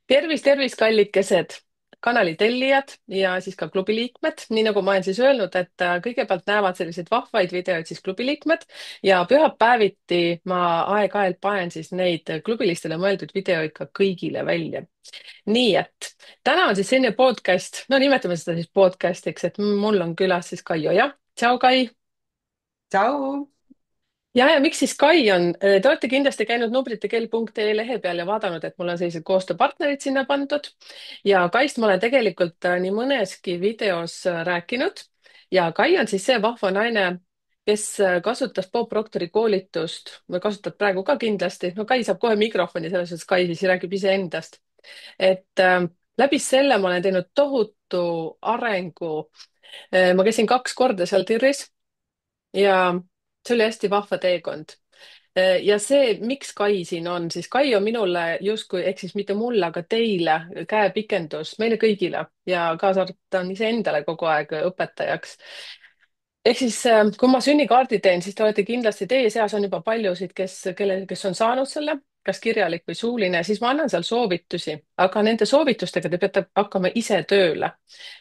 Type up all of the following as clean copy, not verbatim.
tervist, tervist, kallikesed, kanali tellijad ja siis ka klubi liikmed. Nii nagu ma olen siis öelnud, et kõigepealt näevad selliseid vahvaid videoid siis klubi liikmed ja pühapäeviti ma aeg-ajalt panen siis neid klubilistele mõeldud videoid ka kõigile välja. nii et täna on siis selline podcast, no nimetame seda siis podcast'iks, et mul on külas siis Kaio, jah. Tšau, Kai. Tšau! Ja miks siis Kai on, te olete kindlasti käinud nubritekell.ee lehe peal ja vaadanud, et mul on sellised koostööpartnerid sinna pandud ja Kaist ma olen tegelikult nii mõneski videos rääkinud ja Kai on siis see vahva naine, kes kasutas Bob Proctori koolitust või kasutab praegu ka kindlasti, no Kai saab kohe mikrofoni, selles suhtes Kai siis räägib iseendast, et läbi selle ma olen teinud tohutu arengu. Ma käisin 2 korda seal TIR-is ja see oli hästi vahva teekond. Ja see, miks Kai siin on, siis Kai on minule justkui, ehk siis mitte mulle, aga teile käepikendus, meile kõigile ja kaasa arvatud ta on iseendale kogu aeg õpetajaks. Ehk siis, kui ma sünnikaardi teen, siis te olete kindlasti, teie seas on juba paljusid, kes on saanud selle, kas kirjalik või suuline, siis ma annan seal soovitusi, aga nende soovitustega te peate hakkama ise tööle.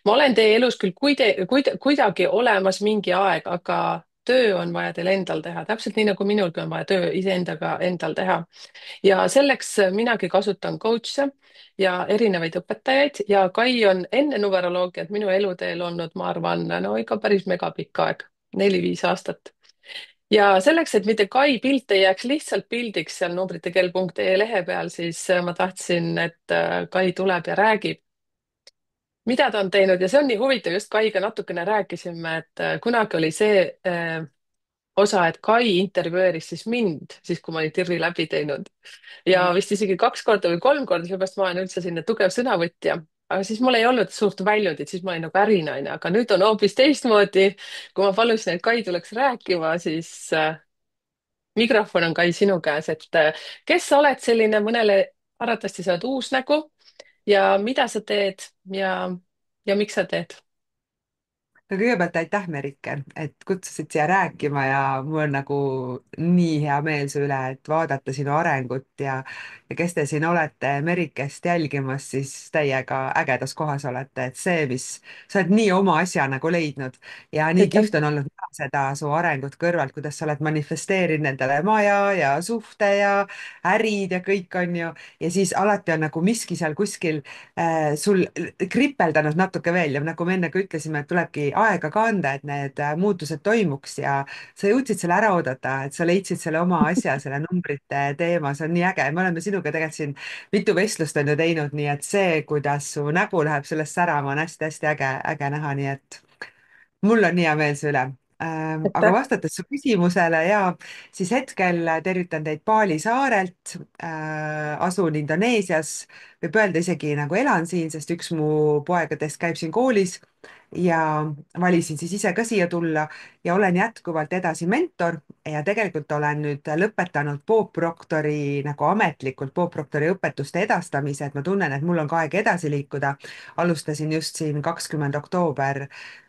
Ma olen teie elus küll kuidagi olemas mingi aeg, aga töö on vaja teil endal teha, täpselt nii nagu minulgi on vaja töö iseendaga endal teha. Ja selleks minagi kasutan coach'e ja erinevaid õpetajaid ja Kai on enne numeroloogiat minu eluteel olnud, ma arvan, no ikka päris megapikk aeg, 4-5 aastat. Ja selleks, et mitte Kai pilt ei jääks lihtsalt pildiks seal nubritekell.ee lehe peal, siis ma tahtsin, et Kai tuleb ja räägib, mida ta on teinud ja see on nii huvitav, just Kaiga natukene rääkisime, et kunagi oli see osa, et Kai intervjueeris siis mind, siis kui ma olin TIR-i läbi teinud ja vist isegi 2 korda või 3 korda, seepärast ma olen üldse selline tugev sõnavõtja. aga siis mul ei olnud suurt väljundit, siis ma olin nagu ärinaine, aga nüüd on hoopis teistmoodi. kui ma palusin, et Kai tuleks rääkima, siis mikrofon on Kai sinu käes, et kes sa oled selline mõnele, arvatavasti sa oled uus nägu ja mida sa teed ja miks sa teed? No kõigepealt aitäh, Merike, et kutsusid siia rääkima ja mul on nagu nii hea meel su üle, et vaadata sinu arengut ja kes te siin olete Merikest jälgimas, siis täiega ägedas kohas olete, et see, mis sa oled nii oma asja nagu leidnud ja nii aitäh. kihvt on olnud näha seda su arengut kõrvalt, kuidas sa oled manifesteerinud endale maja ja suhte ja ärid ja kõik on ju, ja siis alati on nagu miski seal kuskil sul kripeldanud natuke veel ja nagu me enne ka ütlesime, et tulebki aega ka anda, et need muutused toimuks ja sa jõudsid selle ära oodata, et sa leidsid selle oma asja, selle numbrite teema, see on nii äge, me oleme sinuga tegelikult siin mitu vestlust on ju teinud, nii et see, kuidas su nägu läheb sellest särama, on hästi-hästi äge, äge näha, nii et mul on nii hea meel su üle. Aga Aitäh. vastates su küsimusele ja siis hetkel tervitan teid Bali saarelt, asun Indoneesias, võib öelda isegi nagu elan siin, sest üks mu poegadest käib siin koolis ja valisin siis ise ka siia tulla ja olen jätkuvalt edasi mentor ja tegelikult olen nüüd lõpetanud Bob Proctori nagu ametlikult Bob Proctori õpetuste edastamise, et ma tunnen, et mul on ka aeg edasi liikuda. alustasin just siin 20. oktoober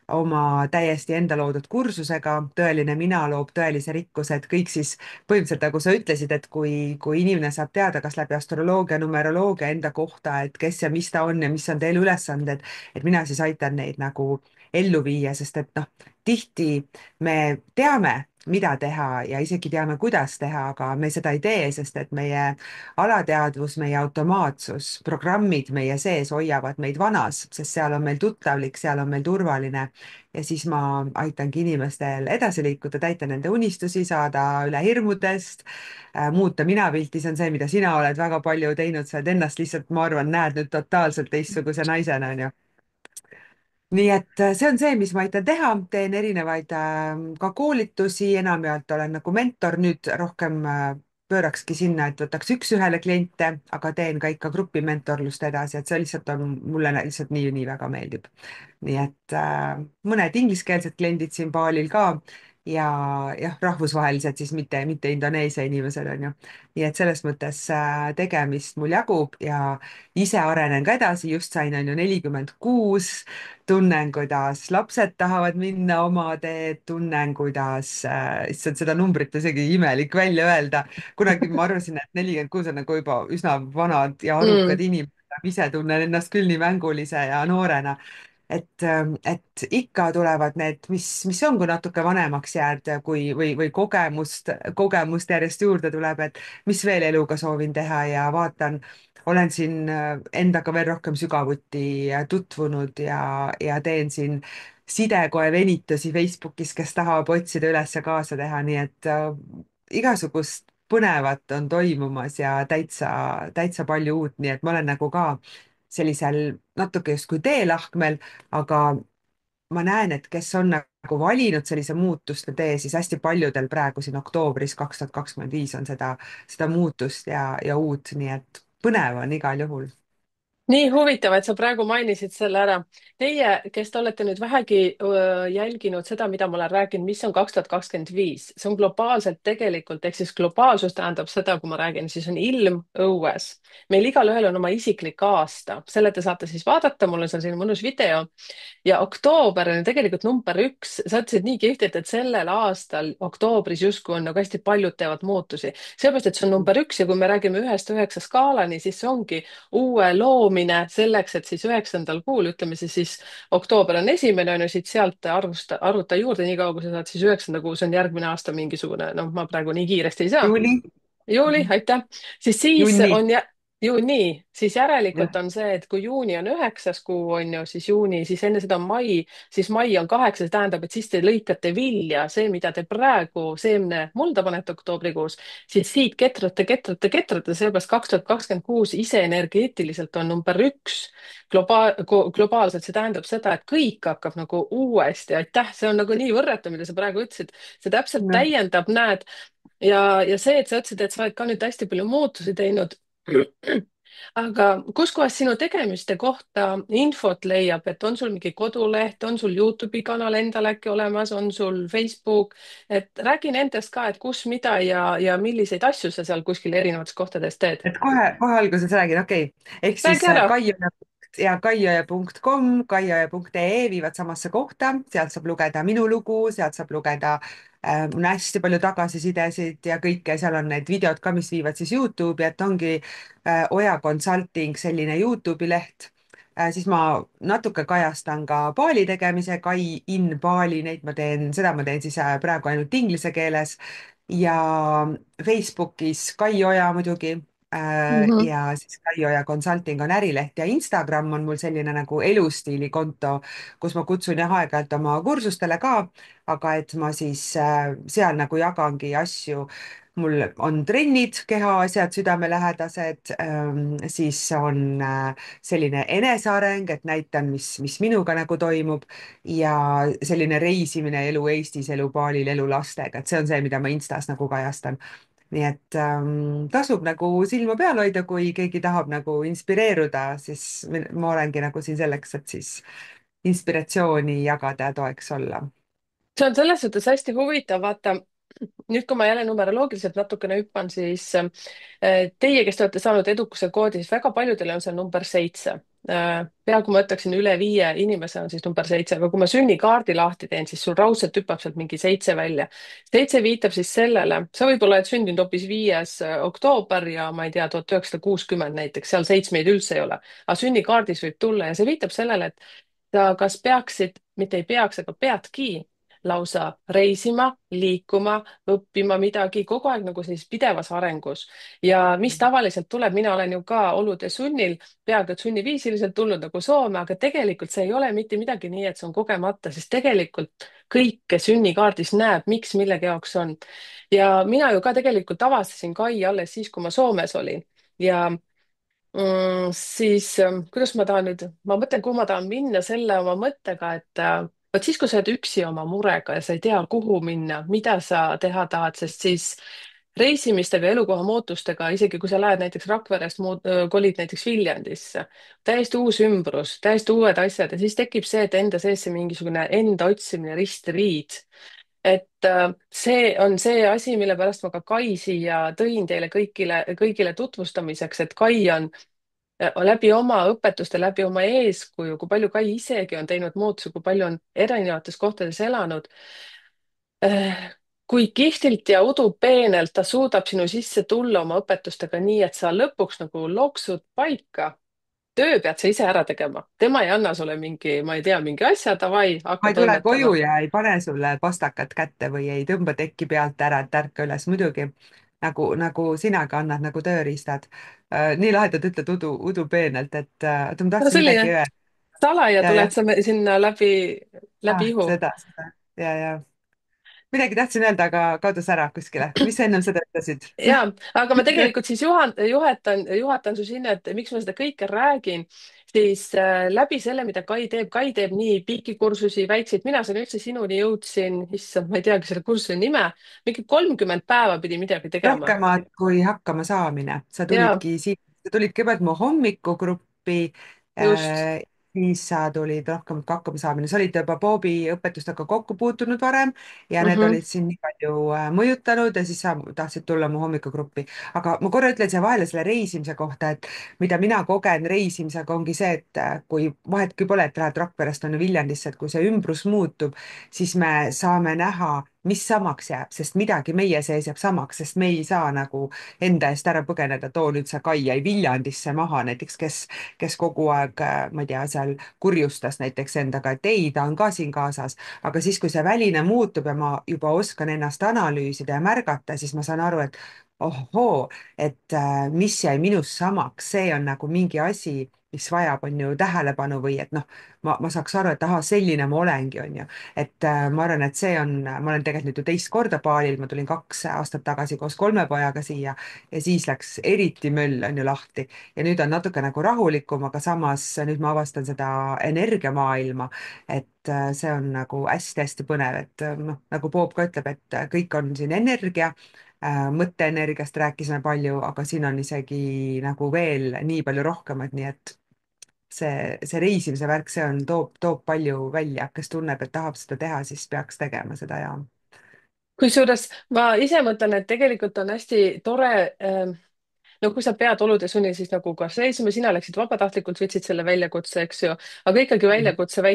oma täiesti enda loodud kursusega Tõeline mina loob tõelise rikkuse, et kõik siis põhimõtteliselt nagu sa ütlesid, et kui inimene saab teada, kas läbi astroloogia, numeroloogia enda kohta, et kes ja mis ta on ja mis on ta eluülesanded, et mina siis aitan neid nagu ellu viia, sest et noh, tihti me teame, mida teha ja isegi teame, kuidas teha, aga me seda ei tee, sest et meie alateadvus, meie automaatsus, programmid meie sees hoiavad meid vanas, sest seal on meil tuttavlik, seal on meil turvaline ja siis ma aitangi inimestel edasi liikuda, täita nende unistusi, saada üle hirmudest, muuta minapilti, see on see, mida sina oled väga palju teinud, sa oled ennast lihtsalt, ma arvan, näed nüüd totaalselt teistsuguse naisena, onju. nii et see on see, mis ma aitan teha, teen erinevaid ka koolitusi, enamjaolt olen nagu mentor, nüüd rohkem pöörakski sinna, et võtaks üks-ühele kliente, aga teen ka ikka grupimentorlust edasi, et see lihtsalt on, mulle lihtsalt nii väga meeldib. nii et mõned ingliskeelsed kliendid siin Balil ka ja jah, rahvusvahelised siis mitte Indoneesia inimesed on ju. nii et selles mõttes tegemist mul jagub ja ise arenen ka edasi, just sain on ju 46, tunnen, kuidas lapsed tahavad minna oma teed, tunnen, kuidas issand, seda numbrit on isegi imelik välja öelda. kunagi ma arvasin, et 46 on nagu juba üsna vanad ja arukad Mm. inimesed, ise tunnen ennast küll nii mängulise ja noorena, et ikka tulevad need, mis on, kui natuke vanemaks jääd, või kogemust järjest juurde tuleb, et mis veel eluga soovin teha ja vaatan, olen siin endaga veel rohkem sügavuti tutvunud ja teen siin sidekoe venitusi Facebookis, kes tahab otsida üles ja kaasa teha, nii et igasugust põnevat on toimumas ja täitsa palju uut, nii et ma olen nagu ka sellisel natuke justkui teelahkmel, aga ma näen, et kes on nagu valinud sellise muutuste tee, siis hästi paljudel praegu siin oktoobris 2025 on seda muutust ja uut, nii et põnev on igal juhul. nii huvitav, et sa praegu mainisid selle ära. Teie, kes te olete nüüd vähegi jälginud seda, mida ma olen rääkinud, mis on 2025, see on globaalselt tegelikult, ehk siis globaalsus tähendab seda, kui ma räägin, siis on ilm õues. meil igalühel on oma isiklik aasta, selle te saate siis vaadata, mul on seal selline mõnus video ja oktoober on ju tegelikult number üks. sa ütlesid nii kihvtilt, et sellel aastal oktoobris justkui on nagu hästi paljud teevad muutusi, sellepärast et see on number üks ja kui me räägime 1-9 skaalani, siis see ongi uue loomine selleks, et siis 9. kuul, ütleme siis oktoober on esimene, on ju, siit sealt arvuta juurde, nii kaua kui sa saad, siis 9. kuu, see on järgmine aasta mingisugune, noh, ma praegu nii kiiresti ei saa. juuli, Juuli, aitäh. siis junni, on juuni, siis järelikult jah, on see, et kui juuni on 9. kuu, on ju, siis juuni, siis enne seda on mai, siis mai on 8, see tähendab, et siis te lõikate vilja, see, mida te praegu seemne mulda panete oktoobrikuus, siis siit ketrate, seepärast 2026 ise energeetiliselt on number üks globaalselt, see tähendab seda, et kõik hakkab nagu uuesti, aitäh, see on nagu nii võrratu, mida sa praegu ütlesid, see täpselt noh, täiendab, näed, ja see, et sa ütlesid, et sa oled ka nüüd hästi palju muutusi teinud. aga kuskohast sinu tegemiste kohta infot leiab, et on sul mingi koduleht, on sul Youtube'i kanal endal äkki olemas, on sul Facebook, et räägi nendest ka, et kus, mida ja milliseid asju sa seal kuskil erinevates kohtades teed. et kohe alguses räägin, okei okay. Ehk siis räägi ära. Kaioja.com, kaioja.ee viivad samasse kohta, sealt saab lugeda minu lugu, sealt saab lugeda mul on hästi palju tagasisidesid ja kõike, seal on need videod ka, mis viivad siis Youtube'i, et ongi Oja Consulting selline Youtube'i leht. Siis ma natuke kajastan ka Bali tegemise, Kai in Bali, seda ma teen siis praegu ainult inglise keeles ja Facebookis Kai Oja muidugi Mhm. ja siis Kai Oja Consulting on ärileht ja Instagram on mul selline nagu elustiilikonto, kus ma kutsun jah aeg-ajalt oma kursustele ka, aga et ma siis seal nagu jagangi asju. mul on trennid, kehaasjad, südamelähedased, siis on selline eneseareng, et näitan, mis minuga nagu toimub ja selline reisimine, elu Eestis, elu Balil, elu lastega, et see on see, mida ma Instas nagu kajastan. nii et tasub nagu silma peal hoida, kui keegi tahab nagu inspireeruda, siis ma olengi nagu siin selleks, et siis inspiratsiooni jagada ja toeks olla. see on selles suhtes hästi huvitav, vaata, nüüd, kui ma jälle numeroloogiliselt natukene hüppan, siis teie, kes te olete saanud edukuse koodi, siis väga paljudel on seal number 7. Peaaegu ma ütleksin, üle 5 inimese on siis number 7, aga kui ma sünnikaardi lahti teen, siis sul raudselt hüppab sealt mingi 7 välja. 7 viitab siis sellele, sa võib-olla oled sündinud hoopis 5. oktoober ja ma ei tea, 1960 näiteks, seal seitsmeid üldse ei ole, aga sünnikaardis võib tulla ja see viitab sellele, et sa kas peaksid, mitte ei peaks, aga peadki lausa reisima, liikuma, õppima midagi, kogu aeg nagu sellises pidevas arengus. ja mis tavaliselt tuleb, mina olen ju ka olude sunnil, peaaegu et sunniviisiliselt tulnud nagu Soome, aga tegelikult see ei ole mitte midagi nii, et see on kogemata, sest tegelikult kõike sünnikaardis näeb, miks millegi jaoks on. ja mina ju ka tegelikult avastasin Kai alles siis, kui ma Soomes olin ja siis kuidas ma tahan nüüd, ma mõtlen, kuhu ma tahan minna selle oma mõttega, et vot siis, kui sa oled üksi oma murega ja sa ei tea, kuhu minna, mida sa teha tahad, sest siis reisimistega, elukoha muutustega, isegi kui sa lähed näiteks Rakverest, kolid näiteks Viljandisse, täiesti uus ümbrus, täiesti uued asjad ja siis tekib see, et enda sees see mingisugune enda otsimine, ristriid. et see on see asi, mille pärast ma ka Kai siia tõin teile kõigile tutvustamiseks, et Kai on läbi oma õpetuste, läbi oma eeskuju, kui palju Kai isegi on teinud muutusi, kui palju on erinevates kohtades elanud, kui kihvtilt ja udupeenelt ta suudab sinu sisse tulla oma õpetustega nii, et sa lõpuks nagu loksud paika töö pead sa ise ära tegema, tema ei anna sulle mingi, ma ei tea, mingi asja, davai, ma hakka ei tule koju toimetama. ja ei pane sulle pastakat kätte või ei tõmba tekki pealt ära, et ärka üles, muidugi nagu sinagi annad nagu tööriistad. Nii lahedalt ütled udupeenelt, et oota, ma no tahtsin midagi selline öelda. salaja ja, tuled jah, sa sinna läbi ihu. seda, ja midagi tahtsin öelda, aga kadus ära kuskile. mis sa ennem seda ütlesid? ja, aga ma tegelikult siis juhatan su sinna, et miks ma seda kõike räägin, siis läbi selle, mida Kai teeb nii pikki kursusi, väikseid, mina sain üldse sinuni jõudsin, issand, ma ei teagi selle kursuse nime, mingi 30 päeva pidi midagi tegema. Rohkemat kui hakkama saamine. ja Sa tulid kõigepealt mu hommikugruppi, just. äh, siis sa tulid rohkemat kui hakkama saamine. sa olid juba Bobi õpetustega kokku puutunud varem ja need Mhm. olid sind nii palju mõjutanud ja siis sa tahtsid tulla mu hommikugruppi. aga ma korra ütlen siia vahele selle reisimise kohta, et mida mina kogen reisimisega, ongi see, et kui vahetki pole, et lähed Rakverest on ju Viljandisse, et kui see ümbrus muutub, siis me saame näha, mis samaks jääb, sest midagi meie sees jääb samaks, sest me ei saa nagu enda eest ära põgeneda, too nüüd see Kai jäi Viljandisse maha näiteks, kes kogu aeg, ma ei tea, seal kurjustas näiteks endaga, et ei, ta on ka siin kaasas, aga siis, kui see väline muutub ja ma juba oskan ennast analüüsida ja märgata, siis ma saan aru, et ohoo, et mis jäi minust samaks, see on nagu mingi asi, mis vajab, on ju, tähelepanu või et noh, ma saaks aru, et ahah, selline ma olengi, on ju. et ma arvan, et see on, ma olen tegelikult nüüd ju teist korda baalil, ma tulin 2 aastat tagasi koos 3 pojaga siia ja siis läks eriti möll, on ju, lahti. ja nüüd on natuke nagu rahulikum, aga samas nüüd ma avastan seda energiamaailma, et see on nagu hästi-hästi põnev, et noh, nagu Bob ka ütleb, et kõik on siin energia, mõtteenergiast rääkisime palju, aga siin on isegi nagu veel nii palju rohkemat, nii et see reisimise värk, see on, toob palju välja, kes tunneb, et tahab seda teha, siis peaks tegema seda ja. kusjuures ma ise mõtlen, et tegelikult on hästi tore, no kui sa pead olude sunnil, siis nagu kas reisima, sina läksid vabatahtlikult, võtsid selle väljakutse, eks ju, aga ikkagi Mhm. väljakutse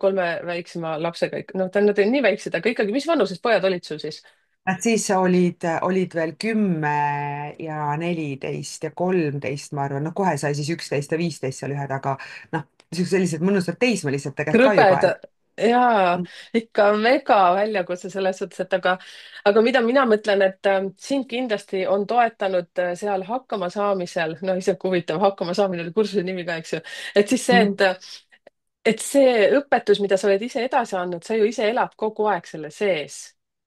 kolme väiksema lapsega, noh, nad on nii väiksed, aga ikkagi, mis vanusest pojad olid sul siis? Nad siis olid veel 10 ja 14 ja 13, ma arvan, noh, kohe sai siis 11 ja 15 seal ühed, aga noh, sellised mõnusad teismelised tegelikult ka juba, krõbed, et jaa, ikka mega väljakutse selles suhtes, et aga mida mina mõtlen, et sind kindlasti on toetanud seal hakkama saamisel, no isegi huvitav, hakkama saamine oli kursuse nimi ka, eks ju, et siis see, Mhm. et see õpetus, mida sa oled ise edasi andnud, sa ju ise elad kogu aeg selle sees.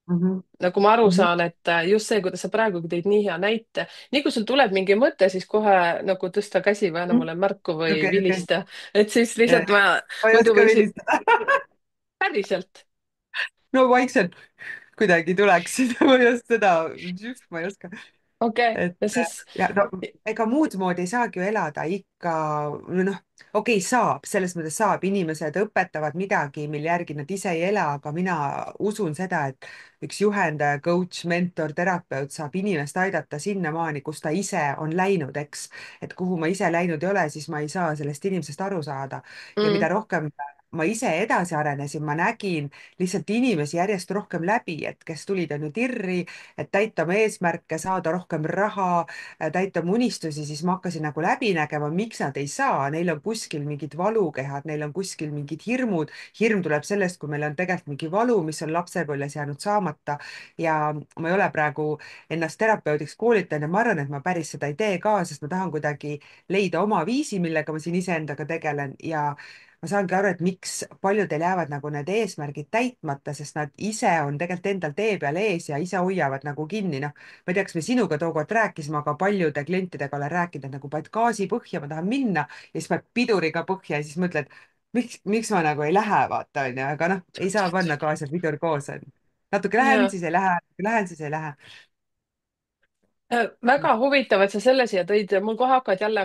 Mhm. Nagu ma aru Mhm. saan, et just see, kuidas sa praegugi tõid nii hea näite, nii kui sul tuleb mingi mõte, siis kohe nagu tõsta käsi või anna Mhm. mulle märku või okei, okei. vilista, et siis Ja, lihtsalt ma ma ei muidu oska võisin, vilistada. päriselt. no vaikselt kuidagi tuleks, ma ei oska seda, ma ei oska. Okei et ja siis ja no ega muud moodi ei saagi ju elada ikka, või noh, okei, saab, selles mõttes saab, inimesed õpetavad midagi, mille järgi nad ise ei ela, aga mina usun seda, et üks juhendaja, coach, mentor, terapeut saab inimest aidata sinnamaani, kus ta ise on läinud, eks. et kuhu ma ise läinud ei ole, siis ma ei saa sellest inimesest aru saada. ja mm, mida rohkem ma ise edasi arenesin, ma nägin lihtsalt inimesi järjest rohkem läbi, et kes tulid on ju tirri, et täita oma eesmärke, saada rohkem raha, täita oma unistusi, siis ma hakkasin nagu läbi nägema, miks nad ei saa, neil on kuskil mingid valukehad, neil on kuskil mingid hirmud. hirm tuleb sellest, kui meil on tegelikult mingi valu, mis on lapsepõlves jäänud saamata. ja ma ei ole praegu ennast terapeudiks koolitanud ja ma arvan, et ma päris seda ei tee ka, sest ma tahan kuidagi leida oma viisi, millega ma siin iseendaga tegelen ja ma saangi aru, et miks paljudel jäävad nagu need eesmärgid täitmata, sest nad ise on tegelikult endal tee peal ees ja ise hoiavad nagu kinni, noh. ma ei tea, kas me sinuga tookord rääkisime, aga paljude klientidega olen rääkinud, et nagu paned gaasi põhja, ma tahan minna ja siis paned piduriga põhja ja siis mõtled, miks ma nagu ei lähe, vaata, onju, aga noh, ei saa panna gaas ja pidur koos, on. natuke lähen, ja siis ei lähe, lähen, siis ei lähe. väga huvitav, et sa selle siia tõid, mul kohe hakkavad jälle,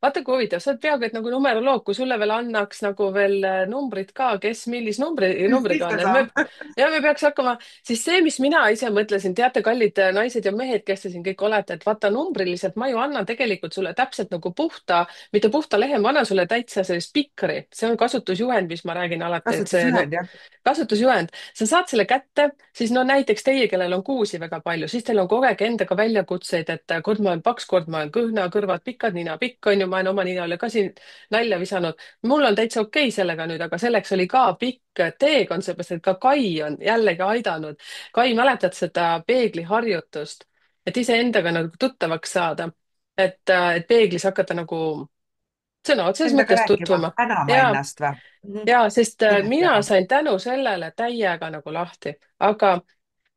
vaata kui huvitav, sa oled peaaegu et nagu numeroloog, kui sulle veel annaks nagu veel numbrid ka, kes millise numbriga siis ta on, et saab. me peaks hakkama, siis see, mis mina ise mõtlesin, teate, kallid naised ja mehed, kes te siin kõik olete, et vaata numbriliselt ma ju annan tegelikult sulle täpselt nagu puhta, mitte puhta lehe, ma annan sulle täitsa sellist pikri, see on kasutusjuhend, mis ma räägin alati, et see no kasutusjuhend, jah. kasutusjuhend, sa saad selle kätte, siis no näiteks teie, kellel on kuusi väga palju, siis teil on kogu aeg endaga väljakutse otsuseid, et kord ma olen paks, kord ma olen kõhna, kõrvad pikad, nina pikk, on ju, ma olen oma ninale ka siin nalja visanud. mul on täitsa okei sellega nüüd, aga selleks oli ka pikk teekond, seepärast et ka Kai on jällegi aidanud. Kai, mäletad seda peegliharjutust, et iseendaga nagu tuttavaks saada, et peeglis hakata nagu sõna otseses endaga mõttes rääkima, tutvuma. tänama ja, ennast või? ja sest mina Nimetama. sain tänu sellele täiega nagu lahti, aga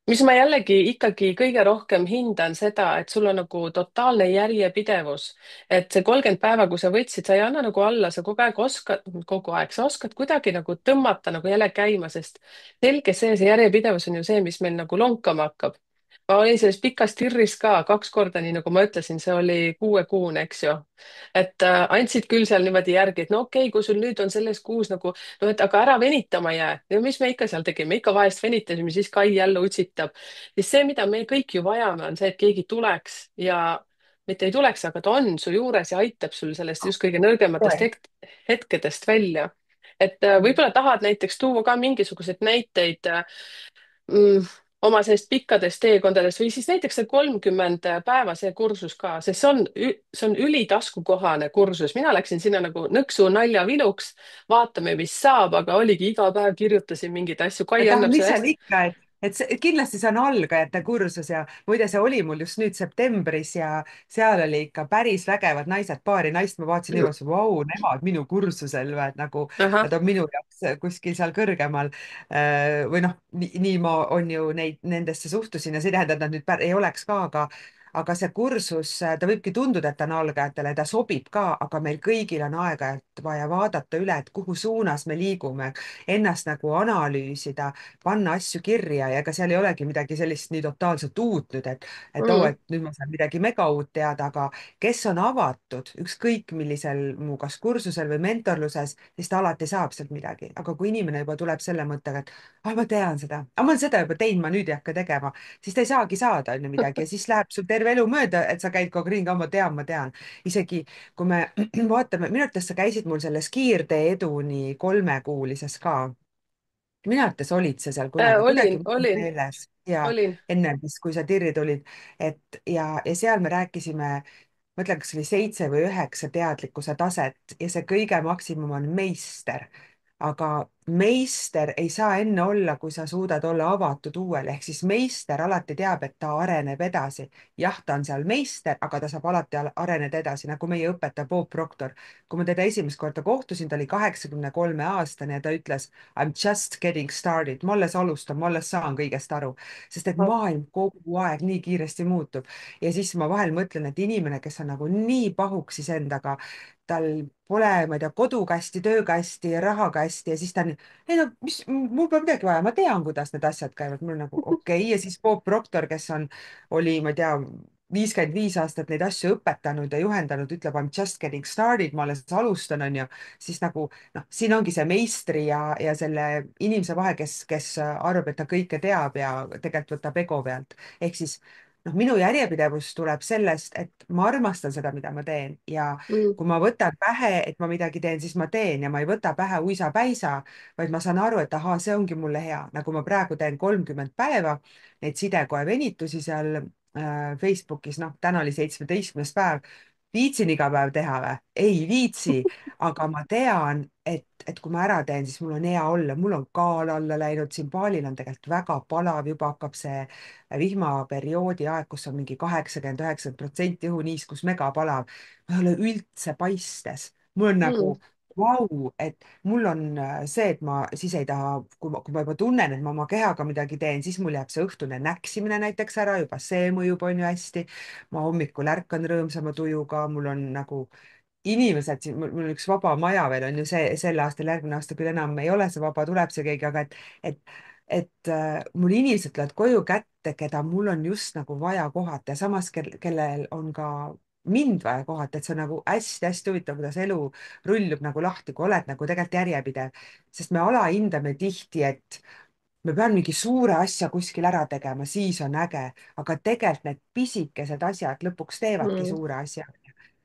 mis ma jällegi ikkagi kõige rohkem hindan seda, et sul on nagu totaalne järjepidevus, et see 30 päeva, kui sa võtsid, sa ei anna nagu alla, sa kogu aeg, sa oskad kuidagi nagu tõmmata nagu jälle käima, sest selge see järjepidevus on ju see, mis meil nagu lonkama hakkab. ma olin selles pikas tirris ka 2 korda, nii nagu ma ütlesin, see oli 6-kuune, eks ju. et andsid küll seal niimoodi järgi, et no okei, kui sul nüüd on selles kuus nagu no et aga ära venitama jää. ja mis me ikka seal tegime, ikka vahest venitasime, siis Kai jälle utsitab. siis see, mida me kõik ju vajame, on see, et keegi tuleks ja mitte ei tuleks, aga ta on su juures ja aitab sul sellest just kõige nõrgematest Tõe. hetkedest välja. et võib-olla tahad näiteks tuua ka mingisuguseid näiteid mm, oma sellist pikkadest teekondadest või siis näiteks see 30 päeva see kursus ka, sest see on ülitaskukohane kursus. mina läksin sinna nagu nõksu naljaviluks, vaatame, mis saab, aga oligi iga päev kirjutasin mingeid asju. Kai et ah, annab mis selle seal hästi. ikka, et kindlasti see on algajate kursus ja muide, see oli mul just nüüd septembris ja seal oli ikka päris vägevad naised, paari naist ma vaatasin niimoodi, vau, nemad minu kursusel või et nagu ahah. nad on minu jaoks kuskil seal kõrgemal. või noh, nii ma on ju neid, nendesse suhtusin ja see ei tähenda, et nad nüüd ei oleks ka, aga see kursus, ta võibki tunduda, et ta on algajatele, ta sobib ka, aga meil kõigil on aeg-ajalt vaja vaadata üle, et kuhu suunas me liigume, ennast nagu analüüsida, panna asju kirja ja ega seal ei olegi midagi sellist nii totaalselt uut nüüd, et oo, Mm, et nüüd ma saan midagi mega uut teada, aga kes on avatud ükskõik millisel mu kas kursusel või mentorluses, siis ta alati saab sealt midagi. aga kui inimene juba tuleb selle mõttega, et ah, ma tean seda, aga ma olen seda juba teinud, ma nüüd ei hakka tegema, siis ta ei saagi saada on ju midagi ja siis läheb sul terve elu mööda, et sa käid kogu aeg ringi, ma tean, ma tean. isegi kui me vaatame, minu arvates sa käisid mul selles Kiirtee eduni 3-kuulises ka. minu arvates olid sa seal kuidagi olin, mul on olin, meeles ja olin. enne vist, kui sa Tirri tulid, et ja seal me rääkisime, ma ütlen, kas oli 7 või 9 teadlikkuse taset ja see kõige maksimum on meister. aga meister ei saa enne olla, kui sa suudad olla avatud uuele, ehk siis meister alati teab, et ta areneb edasi. jah, ta on seal meister, aga ta saab alati areneda edasi, nagu meie õpetaja Bob Proctor. kui ma teda esimest korda kohtusin, ta oli 83-aastane ja ta ütles I m just getting started, ma alles alustan, ma alles saan kõigest aru, sest et maailm kogu aeg nii kiiresti muutub. ja siis ma vahel mõtlen, et inimene, kes on nagu nii pahuksis endaga, tal pole, ma ei tea, kodukasti, töökasti, rahakasti ja siis ta on, ei no mis, mul pole midagi vaja, ma tean, kuidas need asjad käivad, mul on nagu okei okay. Ja siis Bob Proctor, kes oli, ma ei tea, 55 aastat neid asju õpetanud ja juhendanud, ütleb I m just getting started, ma alles alustan, on ju, siis nagu noh, siin ongi see meistri ja selle inimese vahe, kes arvab, et ta kõike teab ja tegelikult võtab ego pealt. ehk siis noh, minu järjepidevus tuleb sellest, et ma armastan seda, mida ma teen ja Mm, kui ma võtan pähe, et ma midagi teen, siis ma teen ja ma ei võta pähe uisapäisa, vaid ma saan aru, et ahaa, see ongi mulle hea, nagu ma praegu teen 30 päeva neid sidekoe venitusi seal Facebookis, noh, täna oli 17. päev. viitsin iga päev teha või? ei viitsi, aga ma tean, et kui ma ära teen, siis mul on hea olla, mul on kaal alla läinud, siin baalil on tegelikult väga palav, juba hakkab see vihmaperioodi aeg, kus on mingi 80–90% õhuniiskus megapalav. ma ei ole üldse paistes, mul on nagu mm, vau, et mul on see, et ma siis ei taha, kui ma juba tunnen, et ma oma kehaga midagi teen, siis mul jääb see õhtune näksimine näiteks ära, juba see mõjub, on ju hästi. ma hommikul ärkan rõõmsama tujuga, mul on nagu inimesed siin, mul on üks vaba maja veel on ju sel aastal, järgmine aasta küll enam ei ole see vaba, tuleb see keegi, aga et mul inimesed tulevad koju kätte, keda mul on just nagu vaja kohata ja samas, kellel on ka mind vaja kohata, et see on nagu hästi-hästi huvitav, kuidas elu rullub nagu lahti, kui oled nagu tegelikult järjepidev, sest me alahindame tihti, et me peame mingi suure asja kuskil ära tegema, siis on äge, aga tegelikult need pisikesed asjad lõpuks teevadki mm. suure asja.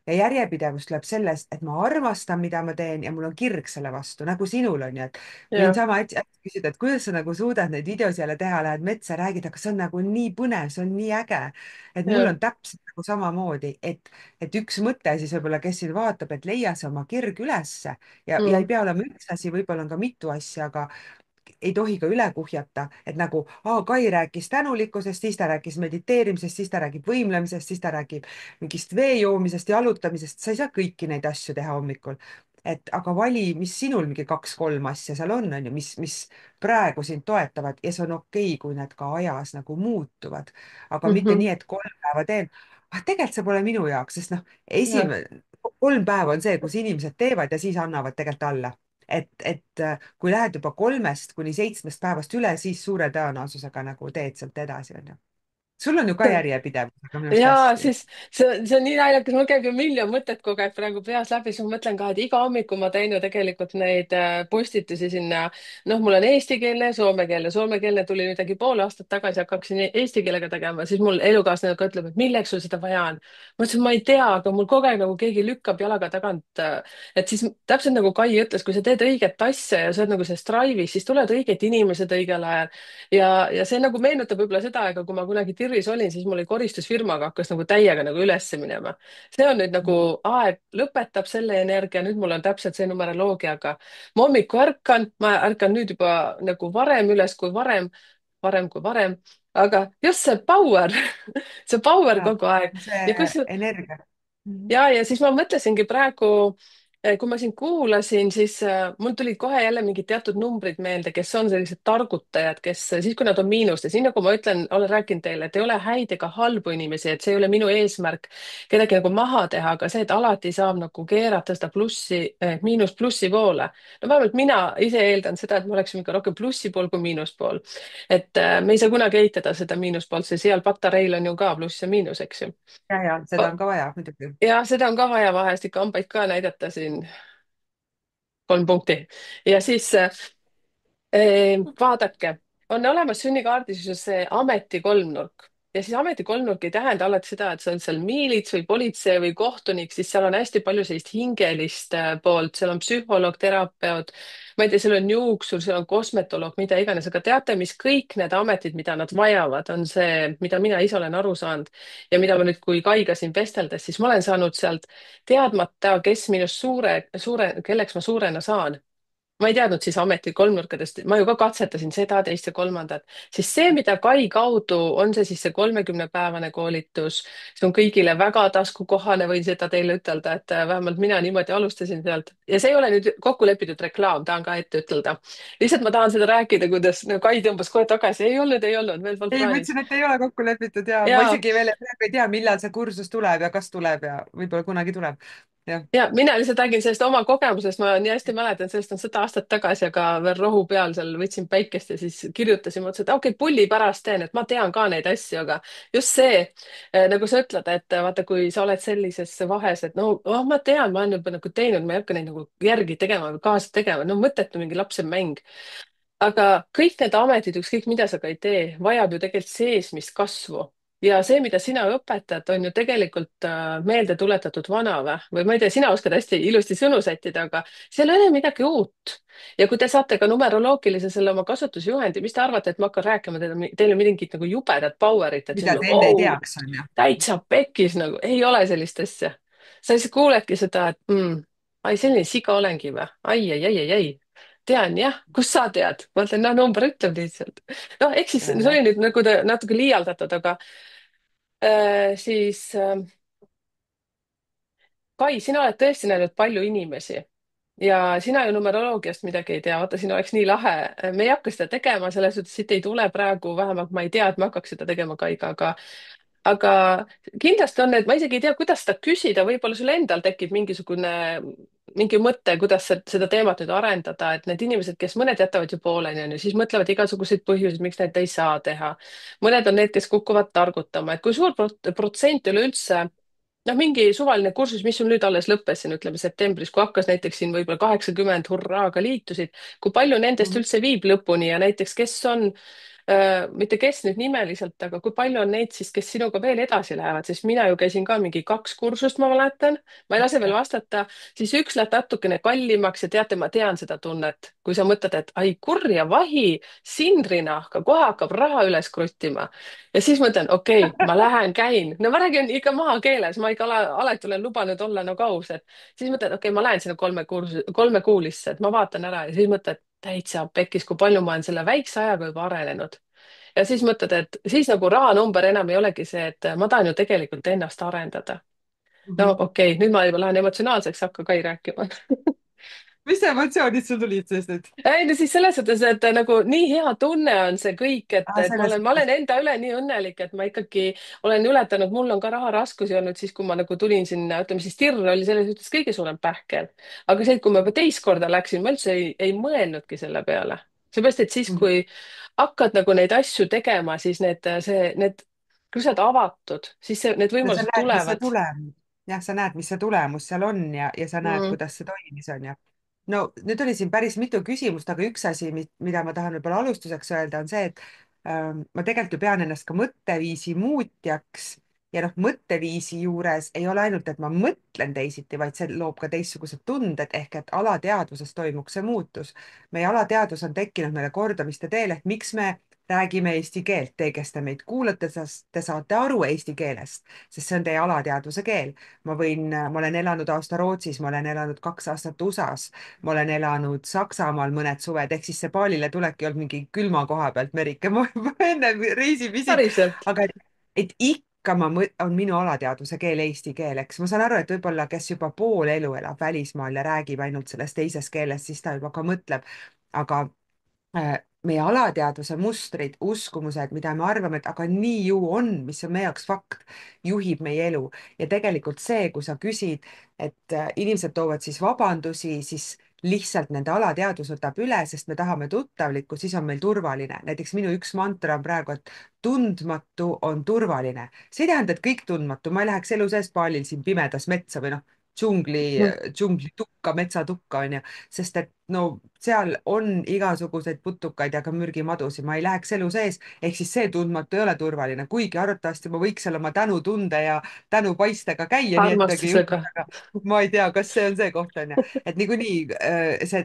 ja järjepidevus tuleb sellest, et ma armastan, mida ma teen ja mul on kirg selle vastu, nagu sinul on ju, et võin jah, sama hästi küsida, et kuidas sa nagu suudad neid videosid jälle teha, lähed metsa, räägid, aga see on nagu nii põnev, see on nii äge. et mul jah. on täpselt nagu samamoodi, et üks mõte siis võib-olla, kes siin vaatab, et leia see oma kirg ülesse ja ei Mm, pea olema üks asi, võib-olla on ka mitu asja, aga ei tohi ka üle kuhjata, et nagu Kai rääkis tänulikkusest, siis ta rääkis mediteerimisest, siis ta räägib võimlemisest, siis ta räägib mingist vee joomisest, jalutamisest, sa ei saa kõiki neid asju teha hommikul. et aga vali, mis sinul mingi kaks-kolm asja seal on ju, mis praegu sind toetavad ja see on okei, kui need ka ajas nagu muutuvad. aga mitte mhm, nii, et 3 päeva teen, tegelikult see pole minu jaoks, sest noh, jah. esimene 3 päeva on see, kus inimesed teevad ja siis annavad tegelikult alla et kui lähed juba 3 kuni 7 päevast üle, siis suure tõenäosusega nagu teed sealt edasi, onju. sul on ju ka järjepidevusega minu arust ja hästi. siis see on nii naljakas, mul käib ju miljon mõtet kogu aeg praegu peas läbi, siis ma mõtlen ka, et iga hommiku ma teen ju tegelikult neid postitusi sinna. Noh, mul on eestikeelne ja soomekeelne. Soomekeelne tuli nüüd äkki pool aastat tagasi, hakkaksin eesti keelega tegema, siis mul elukaaslane ka ütleb, et milleks sul seda vaja on. ma ütlesin, ma ei tea, aga mul kogu aeg nagu keegi lükkab jalaga tagant. Et siis täpselt nagu Kai ütles, kui sa teed õiget asja ja sa oled nagu selles drive'is, siis tulevad õiged inimesed õigel ajal. ja see nagu meenutab võib-olla seda aega, kui ma kunagi TIR-is olin, siis mul oli koristusfirmaga hakkas nagu täiega nagu ülesse minema. see on nüüd nagu aeg lõpetab selle energia, nüüd mul on täpselt see numeroloogiaga. ma hommikul ärkan, ma ärkan nüüd juba nagu varem üles kui varem, varem kui varem, aga just see power see power ja kogu aeg ja see kus energia. ja siis ma mõtlesingi praegu, kui ma sind kuulasin, siis mul tulid kohe jälle mingid teatud numbrid meelde, kes on sellised targutajad, kes siis, kui nad on miinustes, nii nagu ma ütlen, olen rääkinud teile, et ei ole häid ega halbu inimesi, et see ei ole minu eesmärk kedagi nagu maha teha, aga see, et alati saab nagu keerata seda plussi, miinust plussi poole. no vähemalt mina ise eeldan seda, et ma oleksin ikka rohkem plussi pool kui miinuspool. et me ei saa kunagi eitada seda miinuspoolt, sest seal patareil on ju ka pluss ja miinus, eks ju. ja seda on ka vaja muidugi. Ja seda on ka vaja vahest ikka hambaid ka näidata siin 3 punkti. Ja siis vaadake, on olemas sünnikaardis ju see ameti kolmnurk. Ja siis ameti kolmnurk ei tähenda alati seda, et sa oled seal miilits või politsei või kohtunik, siis seal on hästi palju sellist hingelist poolt, seal on psühholoog, terapeut, ma ei tea, seal on juuksur, seal on kosmetoloog, mida iganes, aga teate, mis kõik need ametid, mida nad vajavad, on see, mida mina ise olen aru saanud ja mida ma nüüd, kui Kaiga siin vesteldes, siis ma olen saanud sealt teadmata, kes minust kelleks ma suurena saan. Ma ei teadnud siis ameti kolmnurkadest, ma ju ka katsetasin seda, teist ja kolmandat, siis see, mida Kai kaudu on see siis see 30-päevane koolitus, see on kõigile väga taskukohane, võin seda teile ütelda, et vähemalt mina niimoodi alustasin sealt ja see ei ole nüüd kokku lepitud reklaam, tahan ka ette ütelda. lihtsalt ma tahan seda rääkida, kuidas no, Kai tõmbas kohe tagasi, ei olnud, veel polnud ei, ma plaanis. ütlesin, et ei ole kokku lepitud ja ma ja isegi veel praegu ei tea, millal see kursus tuleb ja kas tuleb ja võib-olla kunagi tuleb. jah. ja mina lihtsalt räägin sellest oma kogemusest, ma nii hästi mäletan, sellest on 100 aastat tagasi, aga veel rohu peal seal võtsin päikest ja siis kirjutasin, mõtlesin, et okei, pulli pärast teen, et ma tean ka neid asju, aga just see, nagu sa ütled, et vaata, kui sa oled sellises vahes, et no oh, ma tean, ma olen juba nagu teinud, ma ei hakka neid nagu järgi tegema või kaasa tegema, no mõttetu mingi lapsemäng. aga kõik need ametid, ükskõik mida sa ka ei tee, vajab ju tegelikult seesmist kasvu. ja see, mida sina õpetad, on ju tegelikult meelde tuletatud vana või ma ei tea, sina oskad hästi ilusti sõnu sättida, aga seal ei ole midagi uut. ja kui te saate ka numeroloogilise selle oma kasutusjuhendi, mis te arvate, et ma hakkan rääkima teile mingit nagu jubedat power'it, et siis mida nagu te enne ei vau, teaks, on ju. täitsa pekkis nagu, ei ole sellist asja. sa lihtsalt kuuledki seda, et ai, selline siga olengi või? ai. tean jah, kust sa tead? ma ütlen, noh, number ütleb lihtsalt. noh, ehk siis see oli nüüd nagu natuke liialdatud, aga siis Kai, sina oled tõesti näinud palju inimesi ja sina ju numeroloogiast midagi ei tea, vaata, siin oleks nii lahe, me ei hakka seda tegema, selles suhtes siit ei tule praegu, vähemalt ma ei tea, et me hakkaks seda tegema Kaiga, aga kindlasti on need, ma isegi ei tea, kuidas seda küsida, võib-olla sul endal tekib mingi mõte, kuidas seda teemat nüüd arendada, et need inimesed, kes mõned jätavad ju pooleli, on ju, siis mõtlevad igasuguseid põhjuseid, miks nad ei saa teha. mõned on need, kes kukuvad targutama, et kui suur protsent üleüldse, noh, mingi suvaline kursus, mis sul nüüd alles lõppes siin, ütleme septembris, kui hakkas näiteks siin võib-olla 80 hurraaga liitusid, kui palju nendest Mhm. üldse viib lõpuni ja näiteks, kes on mitte kes nüüd nimeliselt, aga kui palju on neid siis, kes sinuga veel edasi lähevad, sest mina ju käisin ka mingi 2 kursust, ma mäletan, ma ei lase veel vastata, siis üks läheb natukene kallimaks ja teate, ma tean seda tunnet, kui sa mõtled, et ai kurja vahi, sindrinahka, kohe hakkab raha üles kruttima. ja siis mõtlen, okei okay,, ma lähen käin, no ma räägin ikka maakeeles, ma ikka alati olen lubanud olla nagu aus, et siis mõtled, okei okay,, ma lähen sinna 3 kuulisse, et ma vaatan ära ja siis mõtled, täitsa pekkis, kui palju ma olen selle väikse ajaga juba arenenud. ja siis mõtled, et siis nagu rahanumber enam ei olegi see, et ma tahan ju tegelikult ennast arendada. no Mhm. okei okay,, nüüd ma juba lähen emotsionaalseks, hakka Kai rääkima. mis emotsioonid sul tulid sellest nüüd? ei no siis selles suhtes, et nagu nii hea tunne on see kõik, et ma Selles olen, ma mõttes. olen enda üle nii õnnelik, et ma ikkagi olen ületanud, mul on ka raharaskusi olnud siis, kui ma nagu tulin sinna, ütleme siis Tirl oli selles suhtes kõige suurem pähkel. aga see, et kui ma juba teist korda läksin, ma üldse ei mõelnudki selle peale. seepärast, et siis, Mhm. kui hakkad nagu neid asju tegema, siis kui sa oled avatud, siis need ja sa võimalused näed, mis see tulevad tulemus, jah, sa näed, mis see tulemus seal on ja sa näed, mm.. kuidas see toimis on ja no nüüd oli siin päris mitu küsimust, aga üks asi, mida ma tahan võib-olla alustuseks öelda, on see, et ma tegelikult ju pean ennast ka mõtteviisi muutjaks ja noh, mõtteviisi juures ei ole ainult, et ma mõtlen teisiti, vaid see loob ka teistsugused tunded ehk et alateadvuses toimuks see muutus. meie alateadvus on tekkinud meile kordamiste teel, ehk miks me räägime eesti keelt, te, kes te meid kuulate, te saate aru eesti keelest, sest see on teie alateadvuse keel. ma olen elanud aasta Rootsis, ma olen elanud 2 aastat USA-s, ma olen elanud Saksamaal mõned suved, ehk siis see baalile tulek ei olnud mingi külma koha pealt Merike, ma enne reisivisit, päriselt. aga et ikka on minu alateadvuse keel eesti keel, eks ma saan aru, et võib-olla, kes juba pool elu elab välismaal ja räägib ainult selles teises keeles, siis ta juba ka mõtleb, aga meie alateadvuse mustrid, uskumused, mida me arvame, et aga nii ju on, mis on meie jaoks fakt, juhib meie elu. ja tegelikult see, kui sa küsid, et inimesed toovad siis vabandusi, siis lihtsalt nende alateadvus võtab üle, sest me tahame tuttavlikku, siis on meil turvaline. näiteks minu üks mantra on praegu, et tundmatu on turvaline. see ei tähenda, et kõik tundmatu, ma ei läheks elu sees paalil siin pimedas metsa või noh, džunglitukka, metsatukka onju, sest et no seal on igasuguseid putukaid ja ka mürgimadusid, ma ei läheks elu sees, ehk siis see tundmatu ei ole turvaline, kuigi arvatavasti ma võiks seal oma tänutunde ja tänupaistega käia, nii et midagi ei armastusega. juhtuks, aga ma ei tea, kas see on see koht, on ju. et niikuinii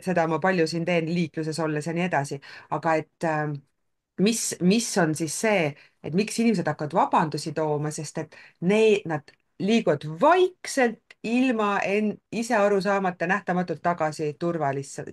seda ma palju siin teen liikluses olles ja nii edasi, aga et mis on siis see, et miks inimesed hakkavad vabandusi tooma, sest et nad liiguvad vaikselt ilma ise aru saamata nähtamatult tagasi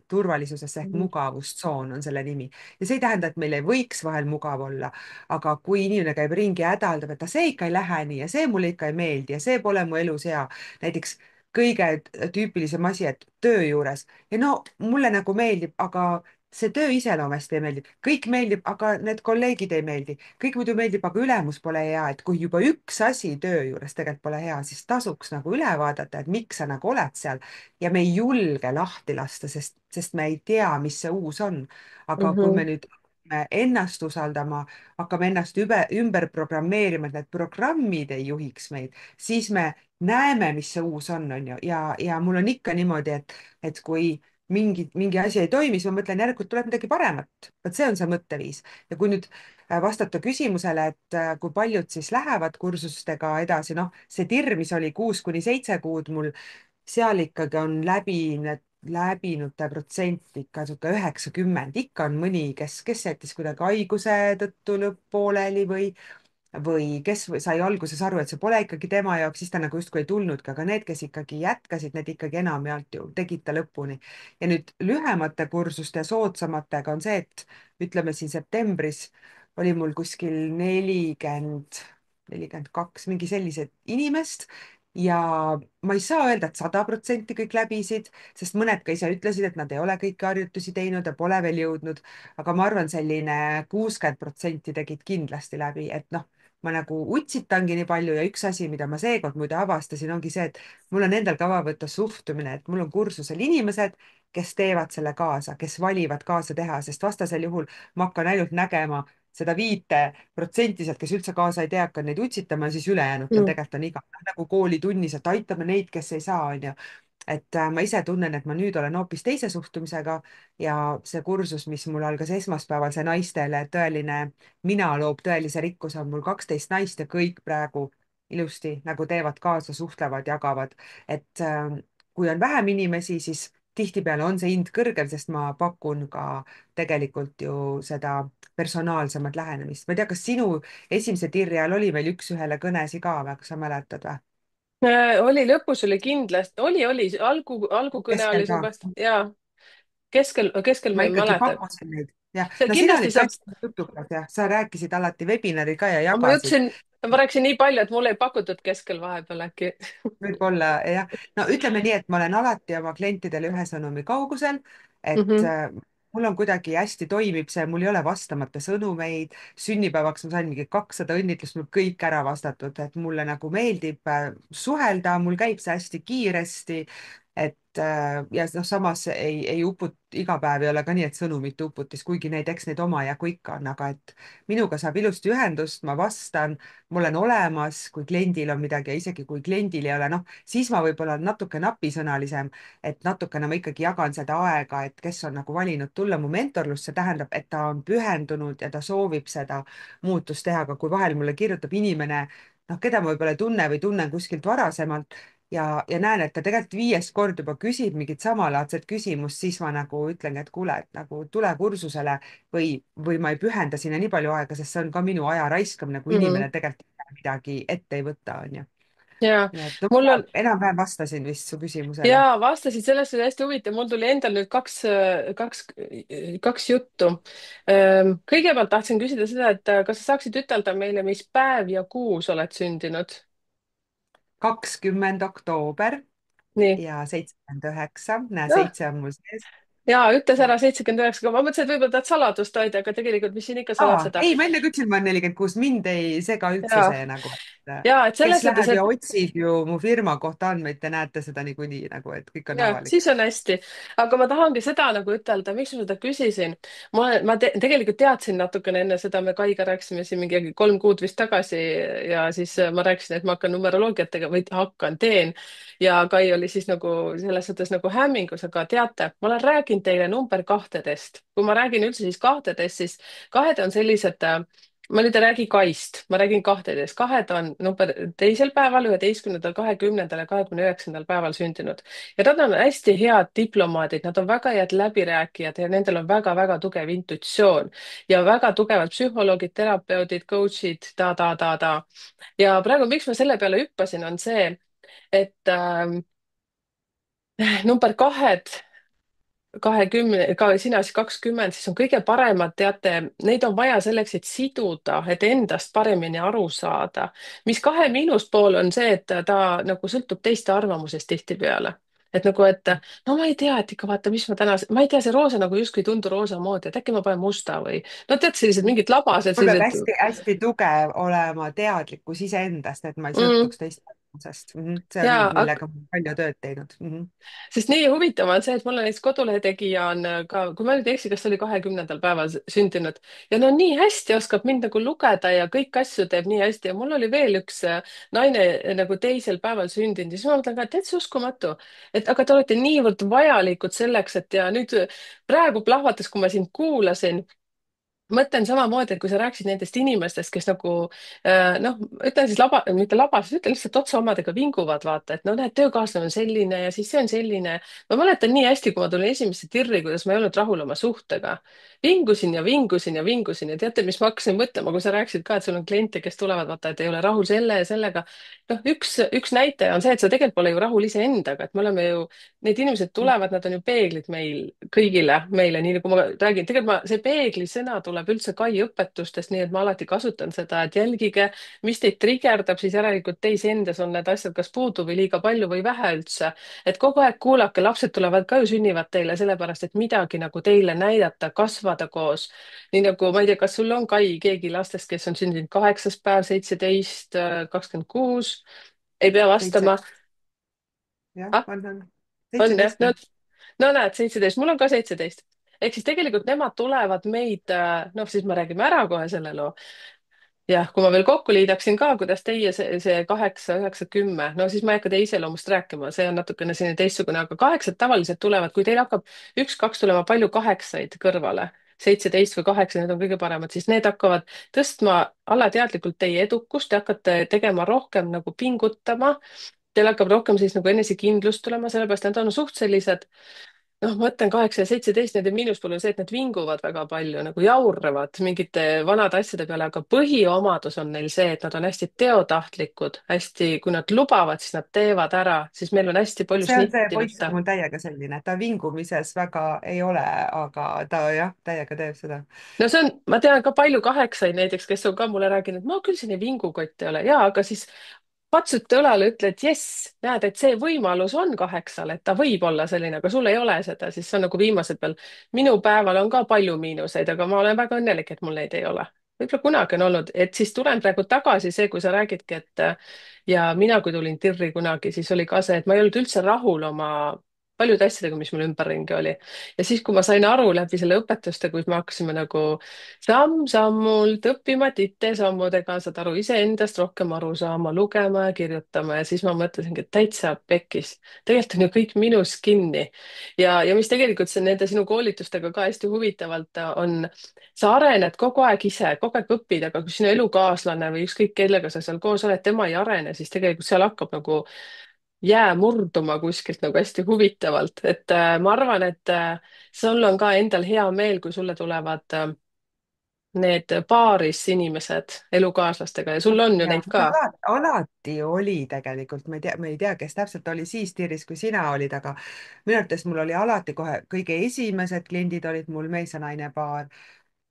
turvalisusesse ehk Mhm. mugavustsoon on selle nimi. ja see ei tähenda, et meil ei võiks vahel mugav olla, aga kui inimene käib ringi ja hädaldab, et see ikka ei lähe nii ja see mulle ikka ei meeldi ja see pole mu elus hea, näiteks kõige tüüpilisem asi, et töö juures ja no mulle nagu meeldib, aga see töö iseloom hästi ei meeldi, kõik meeldib, aga need kolleegid ei meeldi, kõik muidu meeldib, aga ülemus pole hea, et kui juba üks asi töö juures tegelikult pole hea, siis tasuks nagu üle vaadata, et miks sa nagu oled seal ja me ei julge lahti lasta, sest me ei tea, mis see uus on. aga kui me Mhm. nüüd hakkame ennast usaldama, hakkame ennast ümber programmeerima, et need programmid ei juhiks meid, siis me näeme, mis see uus on ju, ja mul on ikka niimoodi, et kui mingi asi ei toimi, siis ma mõtlen, järelikult tuleb midagi paremat. vot see on see mõtteviis. ja kui nüüd vastata küsimusele, et kui paljud siis lähevad kursustega edasi, noh, see TIR, mis oli 6 kuni 7 kuud mul, seal ikkagi on läbinute protsent ikka sihuke 90, ikka on mõni, kes jättis kuidagi haiguse tõttu lõpp-pooleli või kes sai alguses aru, et see pole ikkagi tema jaoks, siis ta nagu justkui ei tulnudki, aga need, kes ikkagi jätkasid, need ikkagi enamjaolt ju tegid ta lõpuni. ja nüüd lühemate kursuste soodsamatega on see, et ütleme siin septembris oli mul kuskil 42, mingi sellised inimest ja ma ei saa öelda, et 100% kõik läbisid, sest mõned ka ise ütlesid, et nad ei ole kõiki harjutusi teinud ja pole veel jõudnud, aga ma arvan, selline 60% tegid kindlasti läbi, et noh, ma nagu utsitangi nii palju ja üks asi, mida ma seekord muide avastasin, ongi see, et mul on endal kava võtta suhtumine, et mul on kursusel inimesed, kes teevad selle kaasa, kes valivad kaasa teha, sest vastasel juhul ma hakkan ainult nägema seda 5% sealt, kes üldse kaasa ei tee, hakkan neid utsitama ja siis ülejäänutel Mm. tegelikult on igav, nagu koolitunnis, et aitame neid, kes ei saa, onju. et ma ise tunnen, et ma nüüd olen hoopis teise suhtumisega ja see kursus, mis mul algas esmaspäeval, see naistele tõeline mina loob tõelise rikkuse, on mul 12 naist ja kõik praegu ilusti nagu teevad kaasa, suhtlevad, jagavad. et kui on vähem inimesi, siis tihtipeale on see hind kõrgem, sest ma pakun ka tegelikult ju seda personaalsemat lähenemist. ma ei tea, kas sinu esimese tirje all oli meil üks-ühele kõnesi ka või, kas sa mäletad või? Oli lõpus oli kindlasti, oli, algukõne keskel oli sul ka? vast ja keskel ma ma ei ikkagi mäleta. pakkusin neid, jah. seal No sina kindlasti olid ka saab, hästi jutukas, jah, sa rääkisid alati webinaril ka ja aga ma jagasid. ütlesin, ma rääkisin nii palju, et mulle ei pakutud keskel vahepeal äkki. võib-olla jah, no ütleme nii, et ma olen alati oma klientidele ühe sõnumi kaugusel, et Mhm, mul on kuidagi hästi toimib see, mul ei ole vastamata sõnumeid, sünnipäevaks ma sain mingi 200 õnnitlust, mul kõik ära vastatud, et mulle nagu meeldib suhelda, mul käib see hästi kiiresti, et ja noh, samas ei iga päev ei ole ka nii, et sõnumit uputis, kuigi neid, eks neid omajagu ikka on, aga et minuga saab ilusti ühendust, ma vastan, ma olen olemas, kui kliendil on midagi ja isegi kui kliendil ei ole, noh, siis ma võib-olla olen natuke napisõnalisem, et natukene ma ikkagi jagan seda aega, et kes on nagu valinud tulla mu mentorlusse, see tähendab, et ta on pühendunud ja ta soovib seda muutust teha, aga kui vahel mulle kirjutab inimene, noh, keda ma võib-olla ei tunne või tunnen kuskilt varasemalt ja näen, et ta tegelikult 5. kord juba küsib mingit samalaadset küsimust, siis ma nagu ütlengi, et kuule, et nagu tule kursusele või ma ei pühenda sinna nii palju aega, sest see on ka minu aja raiskamine, kui mhm. inimene tegelikult midagi ette ei võta, onju. ja nii et no mul ma on enam-vähem vastasin vist su küsimusele. ja vastasid, sellest oli hästi huvitav, mul tuli endal nüüd kaks juttu. Kõigepealt tahtsin küsida seda, et kas sa saaksid ütelda meile, mis päev ja kuus oled sündinud? 20. oktoober Nii. ja 79, näe, Noh, 7 on mul sees. ja ütles ära 79, aga ma mõtlesin, et võib-olla tahad saladust hoida, aga tegelikult, mis siin ikka salatseda. Ei, ma enne ka ütlesin, ma olen 46, mind ei sega üldse ja, see nagu, et ja et kes selles mõttes, läheb ja et otsib ju mu firma kohta andmeid, te näete seda niikuinii nagu, et kõik on ja avalik. siis on hästi, aga ma tahangi seda nagu ütelda, miks ma seda küsisin. Tegelikult teadsin natukene enne seda, me Kaiga rääkisime siin mingi 3 kuud vist tagasi ja siis ma rääkisin, et ma hakkan numeroloogiat tegema või teen. Ja Kai oli siis nagu selles suhtes nagu hämmingus, aga teate, ma olen rääkinud teile number 2-dest. Kui ma räägin üldse siis 2-dest, siis 2 on sellised ma nüüd ei räägi kaist, ma räägin 2-dest. 2 on number teisel päeval, 11., 20. ja 29. päeval sündinud ja nad on hästi head diplomaadid, nad on väga head läbirääkijad ja nendel on väga-väga tugev intuitsioon ja väga tugevad psühholoogid, terapeudid, coach'id, ta. ja praegu, miks ma selle peale hüppasin, on see, et number 2 sina siis 20, siis on kõige paremad, teate, neid on vaja selleks, et siduda, et endast paremini aru saada. mis 2 miinuspool on see, et ta nagu sõltub teiste arvamusest tihtipeale. et nagu, et no ma ei tea, et ikka vaata, mis ma täna, ma ei tea, see roosa nagu justkui ei tundu roosa moodi, et äkki ma panen musta või no tead, sellised mingid labased mul peab sellised hästi-hästi tugev olema teadlikkus iseendast, et ma ei mm, sõltuks teiste arvamusest. See on, ja millega ma olen palju tööd teinud. sest nii huvitav on see, et mul on näiteks kodulehe tegija on ka, kui ma nüüd ei eksi, kas ta oli 20. päeval sündinud ja no nii hästi oskab mind nagu lugeda ja kõiki asju teeb nii hästi ja mul oli veel üks naine nagu teisel päeval sündinud ja siis ma mõtlen ka, et täitsa uskumatu, et aga te olete niivõrd vajalikud selleks, et ja nüüd praegu plahvatas, kui ma sind kuulasin mõtlen samamoodi, et kui sa rääkisid nendest inimestest, kes nagu noh, ütlen siis mitte labaselt, ütlen lihtsalt otse omadega vinguvad, vaata, et no näed, töökaaslane on selline ja siis see on selline. ma mäletan nii hästi, kui ma tulin esimesse tirri, kuidas ma ei olnud rahul oma suhtega. vingusin ja vingusin ja vingusin ja teate, mis ma hakkasin mõtlema, kui sa rääkisid ka, et sul on kliente, kes tulevad, vaata, et ei ole rahul selle ja sellega. noh, üks näitaja on see, et sa tegelikult pole ju rahul iseendaga, et me oleme ju, need inimesed tulevad, nad on ju peeglid meil kõigile meile, nii nagu ma räägin, tegelikult see peeglisõna tuleb üldse Kai õpetustest, nii et ma alati kasutan seda, et jälgige, mis teid trigerdab, siis järelikult teis endas on need asjad kas puudu või liiga palju või vähe üldse. et kogu aeg kuulake, lapsed tulevad ka ju, sünnivad teile sellepärast, et midagi nagu teile näidata, kasvada koos. nii nagu ma ei tea, kas sul on, Kai, keegi lastest, kes on sündinud 8. päev, 17, 26, ei pea Seitse, vastama. jah, ah, on on jah, 17, no jah. no näed, 17, mul on ka 17. ehk siis tegelikult nemad tulevad meid, noh, siis me räägime ära kohe selle loo. jah, kui ma veel kokku liidaksin ka, kuidas teie see 8, 9, 10, no siis ma ei hakka teie iseloomust rääkima, see on natukene selline teistsugune, aga 8 tavaliselt tulevad, kui teil hakkab 1, 2 tulema palju 8-id kõrvale, 17 või 8, need on kõige paremad, siis need hakkavad tõstma alateadlikult teie edukust, te hakkate tegema rohkem nagu pingutama. Teil hakkab rohkem siis nagu enesekindlust tulema, sellepärast nad on suht sellised, noh, ma ütlen 8 ja 17, nende miinuspool on see, et nad vinguvad väga palju, nagu jauravad mingite vanade asjade peale, aga põhiomadus on neil see, et nad on hästi teotahtlikud, hästi, kui nad lubavad, siis nad teevad ära, siis meil on hästi vot palju see snitti poiss on võtta. mul täiega selline, et ta vingumises väga ei ole, aga ta jah, täiega teeb seda. No see on, ma tean ka palju 8-aid näiteks, kes on ka mulle rääkinud, ma küll selline vingukott ei ole, jaa, aga siis patsuta õlale, ütle, et jess, näed, et see võimalus on 8-l, et ta võib olla selline, aga sul ei ole seda, siis see on nagu viimased peal. minu päeval on ka palju miinuseid, aga ma olen väga õnnelik, et mul neid ei ole. võib-olla kunagi on olnud, et siis tulen praegu tagasi see, kui sa räägidki, et ja mina, kui tulin Tirri kunagi, siis oli ka see, et ma ei olnud üldse rahul oma paljude asjadega, mis mul ümberringi oli. Ja siis, kui ma sain aru läbi selle õpetuste, kus me hakkasime nagu samm-sammult õppima titesammudega, saad aru, iseendast rohkem aru saama, lugema ja kirjutama ja siis ma mõtlesingi, et täitsa pekkis. tegelikult on ju kõik minus kinni. Ja mis tegelikult see nende sinu koolitustega ka hästi huvitavalt on, sa arened kogu aeg ise, kogu aeg õpid, aga kui sinu elukaaslane või ükskõik kellega sa seal koos oled, tema ei arene, siis tegelikult seal hakkab nagu jää murduma kuskilt nagu hästi huvitavalt, et ma arvan, et sul on ka endal hea meel, kui sulle tulevad need paaris inimesed elukaaslastega ja sul on ju ja neid ka. alati oli tegelikult, ma ei tea, kes täpselt oli siis Tiiris, kui sina olid, aga minu arvates mul oli alati kohe kõige esimesed kliendid olid mul mees ja naine paar.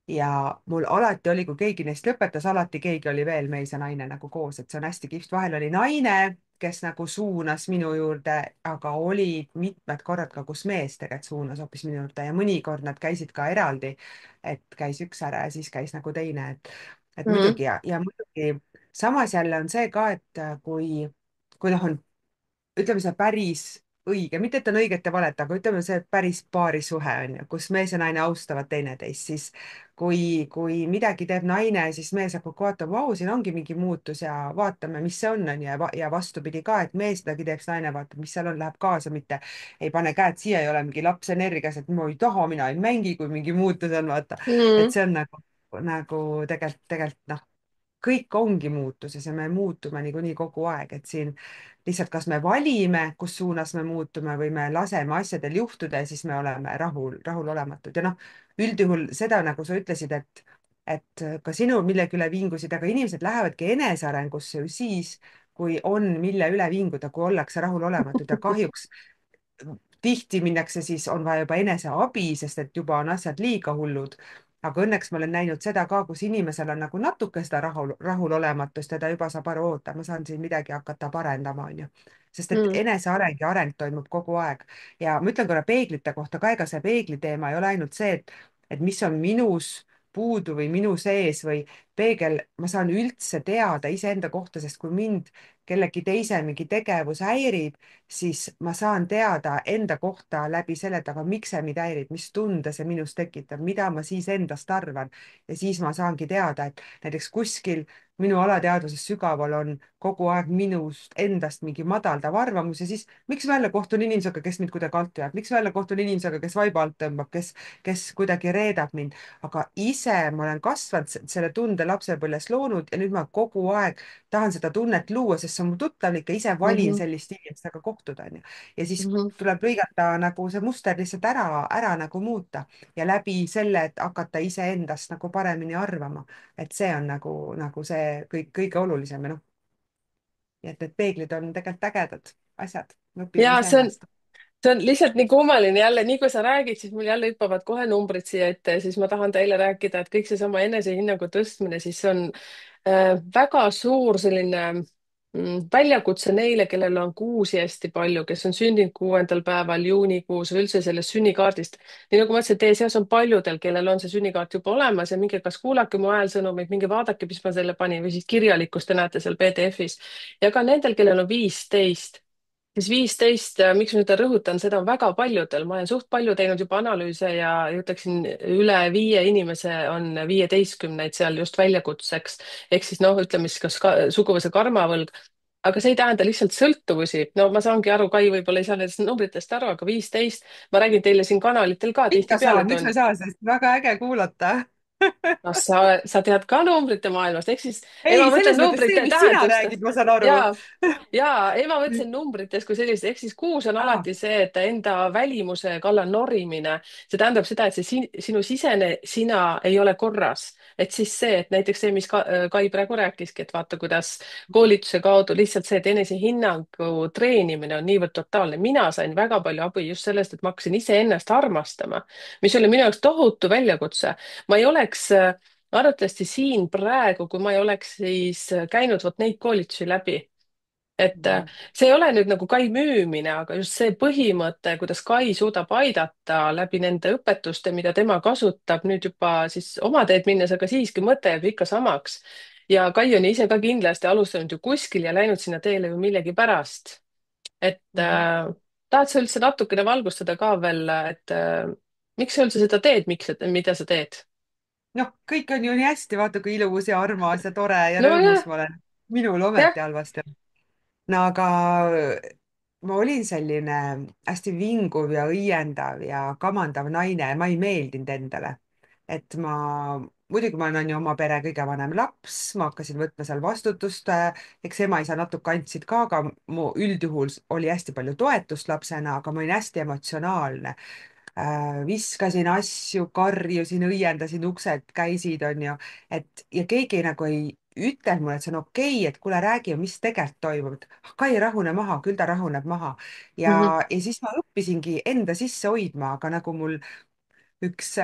Ja mul alati oli, kui keegi neist lõpetas, alati keegi oli veel mees ja naine nagu koos, et see on hästi kihvt. vahel oli naine, kes nagu suunas minu juurde, aga olid mitmed korrad ka, kus mees tegelikult suunas hoopis minu juurde ja mõnikord nad käisid ka eraldi. et käis üks ära ja siis käis nagu teine, et Mm. muidugi ja muidugi samas jälle on see ka, et kui noh, on ütleme, see päris õige, mitte et on õiget ja valet, aga ütleme, see päris paarisuhe on ju, kus mees ja naine austavad teineteist, siis kui midagi teeb naine, siis mees hakkab vaatama, vau, siin ongi mingi muutus ja vaatame, mis see on ju, ja vastupidi ka, et mees midagi teeb, siis naine vaatab, mis seal on, läheb kaasa, mitte ei pane käed siia, ei ole mingi laps energias, et ma ei taha, mina ei mängi, kui mingi muutus on, vaata. et Mm. see on nagu tegelikult noh, kõik ongi muutuses ja me muutume niikuinii kogu aeg, et siin lihtsalt kas me valime, kus suunas me muutume või me laseme asjadel juhtuda ja siis me oleme rahulolematud ja noh, üldjuhul seda, nagu sa ütlesid, et ka sinul millegi üle vingusid, aga inimesed lähevadki enesearengusse ju siis, kui on, mille üle vinguda, kui ollakse rahulolematud ja kahjuks tihti minnakse, siis on vaja juba eneseabi, sest et juba on asjad liiga hullud. aga õnneks ma olen näinud seda ka, kus inimesel on nagu natuke seda rahulolematust ja ta juba saab aru, oota, ma saan siin midagi hakata parendama, onju. sest et Mm. eneseareng ja areng toimub kogu aeg. ja ma ütlen korra peeglite kohta ka, ega see peegli teema ei ole ainult see, et mis on minus puudu või minu sees või peegel, ma saan üldse teada iseenda kohta, sest kui mind kellegi teise mingi tegevus häirib, siis ma saan teada enda kohta läbi selle, et aga miks see mind häirib, mis tunde see minus tekitab, mida ma siis endast arvan. ja siis ma saangi teada, et näiteks kuskil minu alateadvuses sügaval on kogu aeg minust endast mingi madaldav arvamus ja siis miks ma jälle kohtun inimesega, kes mind kuidagi alt veab, miks ma jälle kohtun inimesega, kes vaiba alt tõmbab, kes kuidagi reedab mind, aga ise ma olen kasvanud selle tunde lapsepõlves loonud ja nüüd ma kogu aeg tahan seda tunnet luua, sest see on mu tuttavlik ja ise valin Mhm. sellist inimestega kohtuda, onju. ja siis Mhm. tuleb lõigata nagu see muster lihtsalt ära nagu muuta ja läbi selle, et hakata iseendast nagu paremini arvama. et see on nagu see kõige olulisem ja noh, et need peeglid on tegelikult ägedad asjad, me õpime ja iseennast. see on lihtsalt nii kummaline jälle, nii kui sa räägid, siis mul jälle hüppavad kohe numbrid siia ette ja siis ma tahan teile rääkida, et kõik seesama enesehinnangu tõstmine, siis see on väga suur selline väljakutse neile, kellel on kuusi hästi palju, kes on sündinud 6. päeval juunikuus või üldse sellest sünnikaardist. nii nagu ma ütlesin, teie seas on paljudel, kellel on see sünnikaart juba olemas ja minge kas kuulake mu häälsõnumeid, minge vaadake, mis ma selle panin või siis kirjalikkust te näete seal PDF-is ja ka nendel, kellel on 15. siis 15, miks ma seda rõhutan, seda on väga paljudel, ma olen suht palju teinud juba analüüse ja ütleksin, üle 5 inimese on 15-neid seal just väljakutseks. ehk siis noh, ütleme siis kas ka, suguvõsa karmavõlg, aga see ei tähenda lihtsalt sõltuvusi. No ma saangi aru, Kai võib-olla ei saa nendest numbritest aru, aga 15, ma räägin teile siin kanalitel ka ikka tihtipeale saan, miks ma toon. ei saa, sest väga äge kuulata. noh, sa tead ka numbrite maailmast, ehk siis ei, ma mõtlen selles mõttes see, numbrite mis sina räägid, tähendustest. ma saan aru. ja ei, ma mõtlesin numbrites kui sellised, ehk siis 6 on aa, alati see, et enda välimuse kallal norimine. see tähendab seda, et see sinu sisene sina ei ole korras. et siis see, et näiteks see, mis Kai praegu rääkiski, et vaata, kuidas koolituse kaudu lihtsalt see, et enesehinnangu treenimine on niivõrd totaalne. mina sain väga palju abi just sellest, et ma hakkasin iseennast armastama, mis oli minu jaoks tohutu väljakutse. ma ei oleks arvatavasti siin praegu, kui ma ei oleks siis käinud vot neid koolitusi läbi. et see ei ole nüüd nagu Kai müümine, aga just see põhimõte, kuidas Kai suudab aidata läbi nende õpetuste, mida tema kasutab nüüd juba siis oma teed minnes, aga siiski mõte jääb ikka samaks. ja Kai on ise ka kindlasti alustanud ju kuskil ja läinud sinna teele ju millegipärast. et tahad sa üldse natukene valgustada ka veel, et miks sa üldse seda teed, mida sa teed? noh, kõik on ju nii hästi, vaata kui ilus ja armas ja tore ja rõõmus nojah, ma olen. minul jah. ometi halvasti on. no aga ma olin selline hästi vinguv ja õiendav ja kamandav naine ja ma ei meeldinud endale. et muidugi ma olen ju oma pere kõige vanem laps, ma hakkasin võtma seal vastutust, eks ema-isa natuke andsid ka, aga mu üldjuhul oli hästi palju toetust lapsena, aga ma olin hästi emotsionaalne. Viskasin asju, karjusin, õiendasin, uksed käisid, onju, et ja keegi nagu ei ütelnud mulle, et see on okei, et kuule, räägi, mis tegelikult toimub. Kai, rahune maha, küll ta rahuneb maha. ja, Mhm. ja siis ma õppisingi enda sisse hoidma, aga nagu mul üks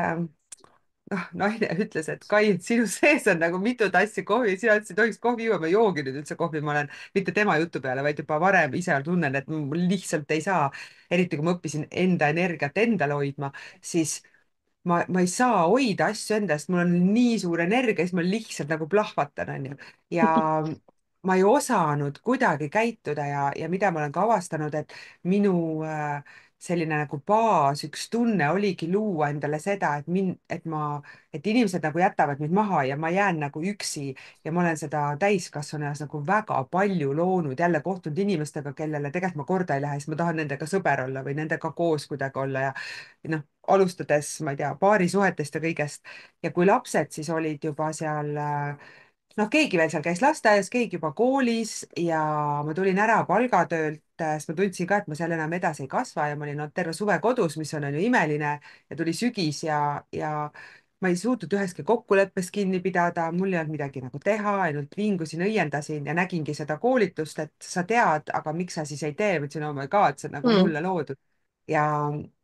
naine ütles, et Kai, et sinu sees on nagu mitu tassi kohvi, sina üldse ei tohiks kohvi juua, ma ei joogi nüüd üldse kohvi, ma olen mitte tema jutu peale, vaid juba varem ise tunnen, et mul lihtsalt ei saa, eriti kui ma õppisin enda energiat endale hoidma, siis ma ei saa hoida asju endast, mul on nii suur energia, siis ma lihtsalt nagu plahvatan, onju. ja ma ei osanud kuidagi käituda ja mida ma olen ka avastanud, et minu selline nagu baas, üks tunne oligi luua endale seda, et inimesed nagu jätavad mind maha ja ma jään nagu üksi ja ma olen seda täiskasvanueas nagu väga palju loonud, jälle kohtunud inimestega, kellele tegelikult ma korda ei lähe, siis ma tahan nendega sõber olla või nendega koos kuidagi olla ja noh, alustades, ma ei tea, paarisuhetest ja kõigest. ja kui lapsed siis olid juba seal noh, keegi veel seal käis lasteaias, keegi juba koolis ja ma tulin ära palgatöölt, sest ma tundsin ka, et ma seal enam edasi ei kasva ja ma olin olnud terve suve kodus, mis on ju imeline ja tuli sügis ja ma ei suutnud ühestki kokkuleppest kinni pidada, mul ei olnud midagi nagu teha, ainult vingusin, õiendasin ja nägingi seda koolitust, et sa tead, aga miks sa siis ei tee, ma ütlesin, oh my god, see on nagu Mm. mulle loodud. ja,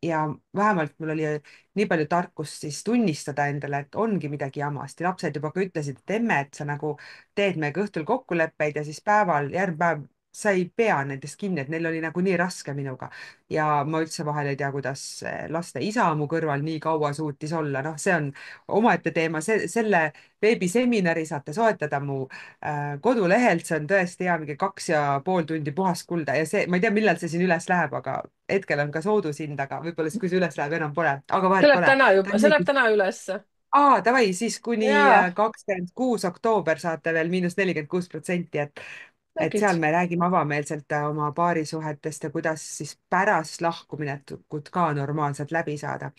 ja vähemalt mul oli nii palju tarkust siis tunnistada endale, et ongi midagi jamasti. lapsed juba ka ütlesid, et emme, et sa nagu teed meiega õhtul kokkuleppeid ja siis järgmine päev sa ei pea nendest kinni, et neil oli nagu nii raske minuga. ja ma üldse vahel ei tea, kuidas laste isa mu kõrval nii kaua suutis olla, noh, see on omaette teema, selle veebiseminari saate soetada mu kodulehelt, see on tõesti hea, mingi 2,5 tundi puhast kulda ja see, ma ei tea, millal see siin üles läheb, aga hetkel on ka soodushind, aga võib-olla siis, kui see üles läheb, enam pole, aga see vahet läheb pole. täna ta juba, on see läheb nii. täna ülesse. Davai, siis kuni jaa, 26. oktoober saate veel –46%, et nägid. seal me räägime avameelselt oma paarisuhetest ja kuidas siis pärast lahkuminekut ka normaalselt läbi saada.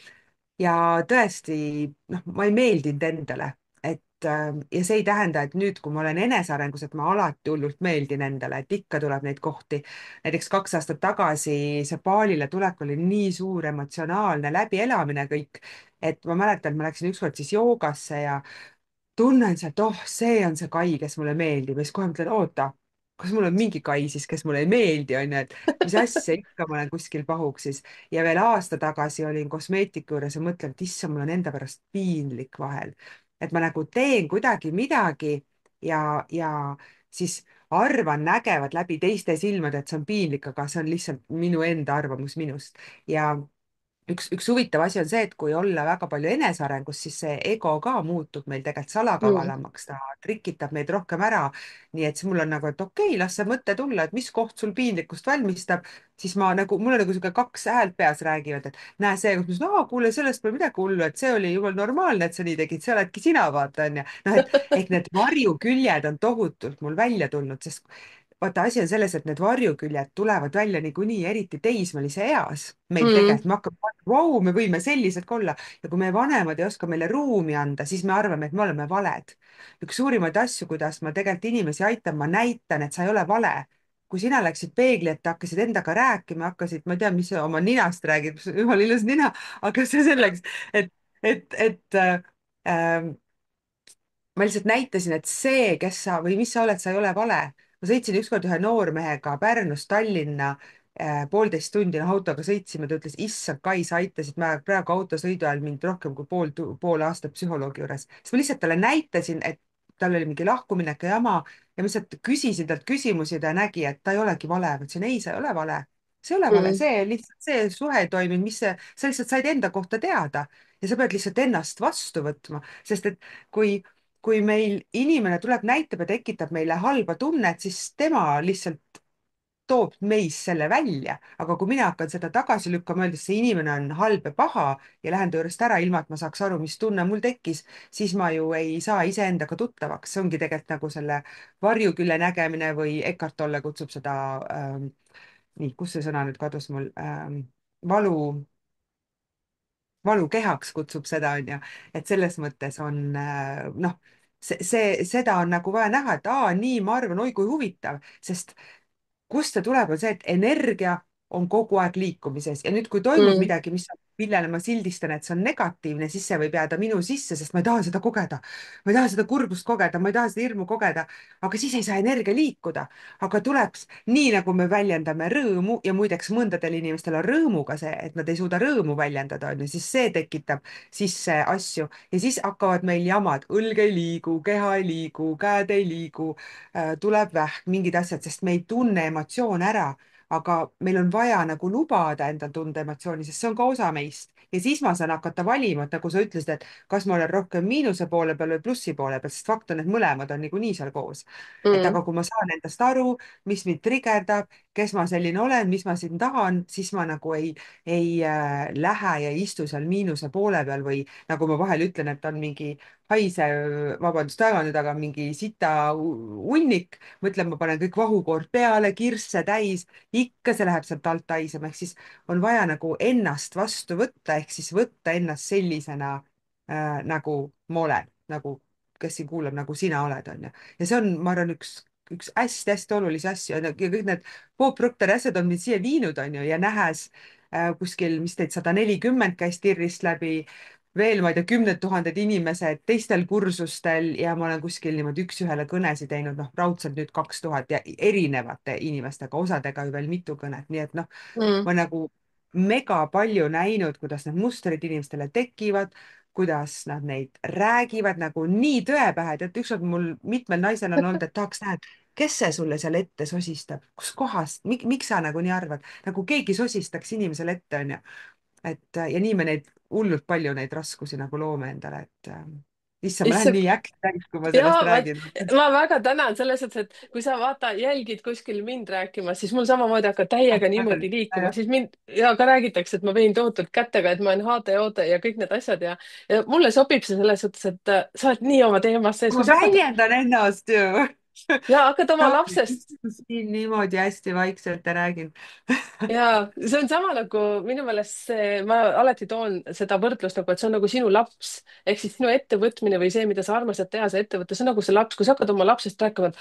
ja tõesti, noh, ma ei meeldinud endale, ja see ei tähenda, et nüüd, kui ma olen enesearengus, et ma alati hullult meeldin endale, et ikka tuleb neid kohti. näiteks 2 aastat tagasi see baalile tulek oli nii suur emotsionaalne läbielamine kõik, et ma mäletan, et ma läksin ükskord siis joogasse ja tunnen sealt, oh, see on see Kai, kes mulle meeldib ja siis kohe mõtlen, oota, kas mul on mingi Kai siis, kes mulle ei meeldi, onju, et mis asja, ikka ma olen kuskil pahuksis. ja veel aasta tagasi olin kosmeetiku juures ja mõtlen, et issand, mul on enda pärast piinlik vahel. et ma nagu teen kuidagi midagi ja siis arvan, nägevad läbi teiste silmade, et see on piinlik, aga see on lihtsalt minu enda arvamus minust. ja üks huvitav asi on see, et kui olla väga palju enesearengus, siis see ego ka muutub meil tegelikult mm. salakavalamaks, ta trikitab meid rohkem ära. nii et siis mul on nagu, et okei, las see mõte tulla, et mis koht sul piinlikkust valmistab, siis ma nagu, mul on nagu sihuke kaks häält peas räägivad, et näe see, kus ma ütlen, aa, kuule, sellest pole midagi hullu, et see oli jumala normaalne, et sa nii tegid, see oledki sina, vaata, onju. noh, et ehk need varjuküljed on tohutult mul välja tulnud, sest vaata, asi on selles, et need varjuküljed tulevad välja niikuinii, eriti teismelise eas. meil Mm. tegelikult me hakkame, vau, me võime sellised ka olla ja kui meie vanemad ei oska meile ruumi anda, siis me arvame, et me oleme valed. üks suurimaid asju, kuidas ma tegelikult inimesi aitan, ma näitan, et sa ei ole vale. kui sina läksid peegli ette, hakkasid endaga rääkima, hakkasid, ma ei tea, mis sa oma ninast räägid, jumala ilus nina, aga see selleks, et ma lihtsalt näitasin, et see, kes sa või mis sa oled, sa ei ole vale. ma sõitsin ükskord ühe noormehega Pärnust Tallinna, 1,5 tundi autoga sõitsime, ta ütles, issand, Kai, sa aitasid praegu autosõidu ajal mind rohkem kui pool aastat psühholoogi juures. siis ma lihtsalt talle näitasin, et tal oli mingi lahkuminek ja jama ja ma lihtsalt küsisin talt küsimusi, ta nägi, et ta ei olegi vale. ma ütlesin, ei, sa ei ole vale. see ei ole vale, Mm. see lihtsalt, see suhe ei toiminud, sa lihtsalt said enda kohta teada ja sa pead lihtsalt ennast vastu võtma, sest et kui meil inimene tuleb, näitab ja tekitab meile halba tunnet, siis tema lihtsalt toob meis selle välja. aga kui mina hakkan seda tagasi lükkama, öeldes see inimene on halb ja paha ja lähen ta juurest ära, ilma et ma saaks aru, mis tunne mul tekkis, siis ma ju ei saa iseendaga tuttavaks. see ongi tegelikult nagu selle varjukülje nägemine või Eckart Tolle kutsub seda nii, kus see sõna nüüd kadus mul valu valukehaks kutsub seda, onju. et selles mõttes on noh, seda on nagu vaja näha, et aa, nii ma arvan, oi kui huvitav, sest kust see tuleb, on see, et energia on kogu aeg liikumises ja nüüd, kui toimub Mm. midagi, millele ma sildistan, et see on negatiivne, siis see võib jääda minu sisse, sest ma ei taha seda kogeda. ma ei taha seda kurbust kogeda, ma ei taha seda hirmu kogeda, aga siis ei saa energia liikuda. aga tuleks nii, nagu me väljendame rõõmu ja muideks mõndadel inimestel on rõõmuga see, et nad ei suuda rõõmu väljendada, on ju, siis see tekitab sisse asju ja siis hakkavad meil jamad, õlg ei liigu, keha ei liigu, käed ei liigu, tuleb vähk, mingid asjad, sest me ei tunne emotsioone ära, aga meil on vaja nagu lubada endal tunda emotsiooni, sest see on ka osa meist. ja siis ma saan hakata valima, et nagu sa ütlesid, et kas ma olen rohkem miinuse poole peal või plussi poole peal, sest fakt on, et mõlemad on niikuinii seal koos. et Mm. aga kui ma saan endast aru, mis mind trigerdab, kes ma selline olen, mis ma siin tahan, siis ma nagu ei lähe ja istu seal miinuse poole peal või nagu ma vahel ütlen, et on mingi haisev, vabandust väga nüüd, aga mingi sita hunnik, mõtlen, ma panen kõik vahukoort peale, kirsse täis, ikka see läheb sealt alt haisema, ehk siis on vaja nagu ennast vastu võtta, ehk siis võtta ennast sellisena nagu ma olen, nagu kes siin kuulab, nagu sina oled, onju. ja see on, ma arvan, üks hästi-hästi olulisi asju ja kõik need Bob Proctori asjad on mind siia viinud, onju, ja nähes kuskil, mis teid 140 käis Tirrist läbi, veel, ma ei tea, kümned tuhanded inimesed teistel kursustel ja ma olen kuskil niimoodi üks-ühele kõnesid teinud, noh, raudselt nüüd 2000 ja erinevate inimestega, osadega ju veel mitu kõnet, nii et noh, Mm. ma nagu mega palju näinud, kuidas need mustrid inimestele tekivad, kuidas nad neid räägivad nagu nii tõe pähe, et ükskord mul mitmel naisel on olnud, et tahaks näha, et kes see sulle seal ette sosistab, kuskohast, miks sa nagu nii arvad, nagu keegi sosistaks inimesele ette, onju. Ja nii me neid hullult palju neid raskusi nagu loome endale, et issand, ma lähen issand, nii äkki täis, kui ma ja sellest ma, räägin. ma väga tänan selles suhtes, et kui sa vaata, jälgid kuskil mind rääkimas, siis mul samamoodi hakkab täiega niimoodi liikuma, siis mind ja ka räägitakse, et ma vein tohutult kätega, et ma olen HTOD ja kõik need asjad ja mulle sobib see selles suhtes, et sa oled nii oma teemas sees, kui ma sa hakkad väljendan ennast ju. ja hakkad oma saad lapsest. siin niimoodi hästi vaikselt ja räägin. Ja see on sama nagu minu meelest see, ma alati toon seda võrdlust nagu, et see on nagu sinu laps ehk siis sinu ettevõtmine või see, mida sa armastad teha, see ettevõte, see on nagu see laps, kui sa hakkad oma lapsest rääkima, et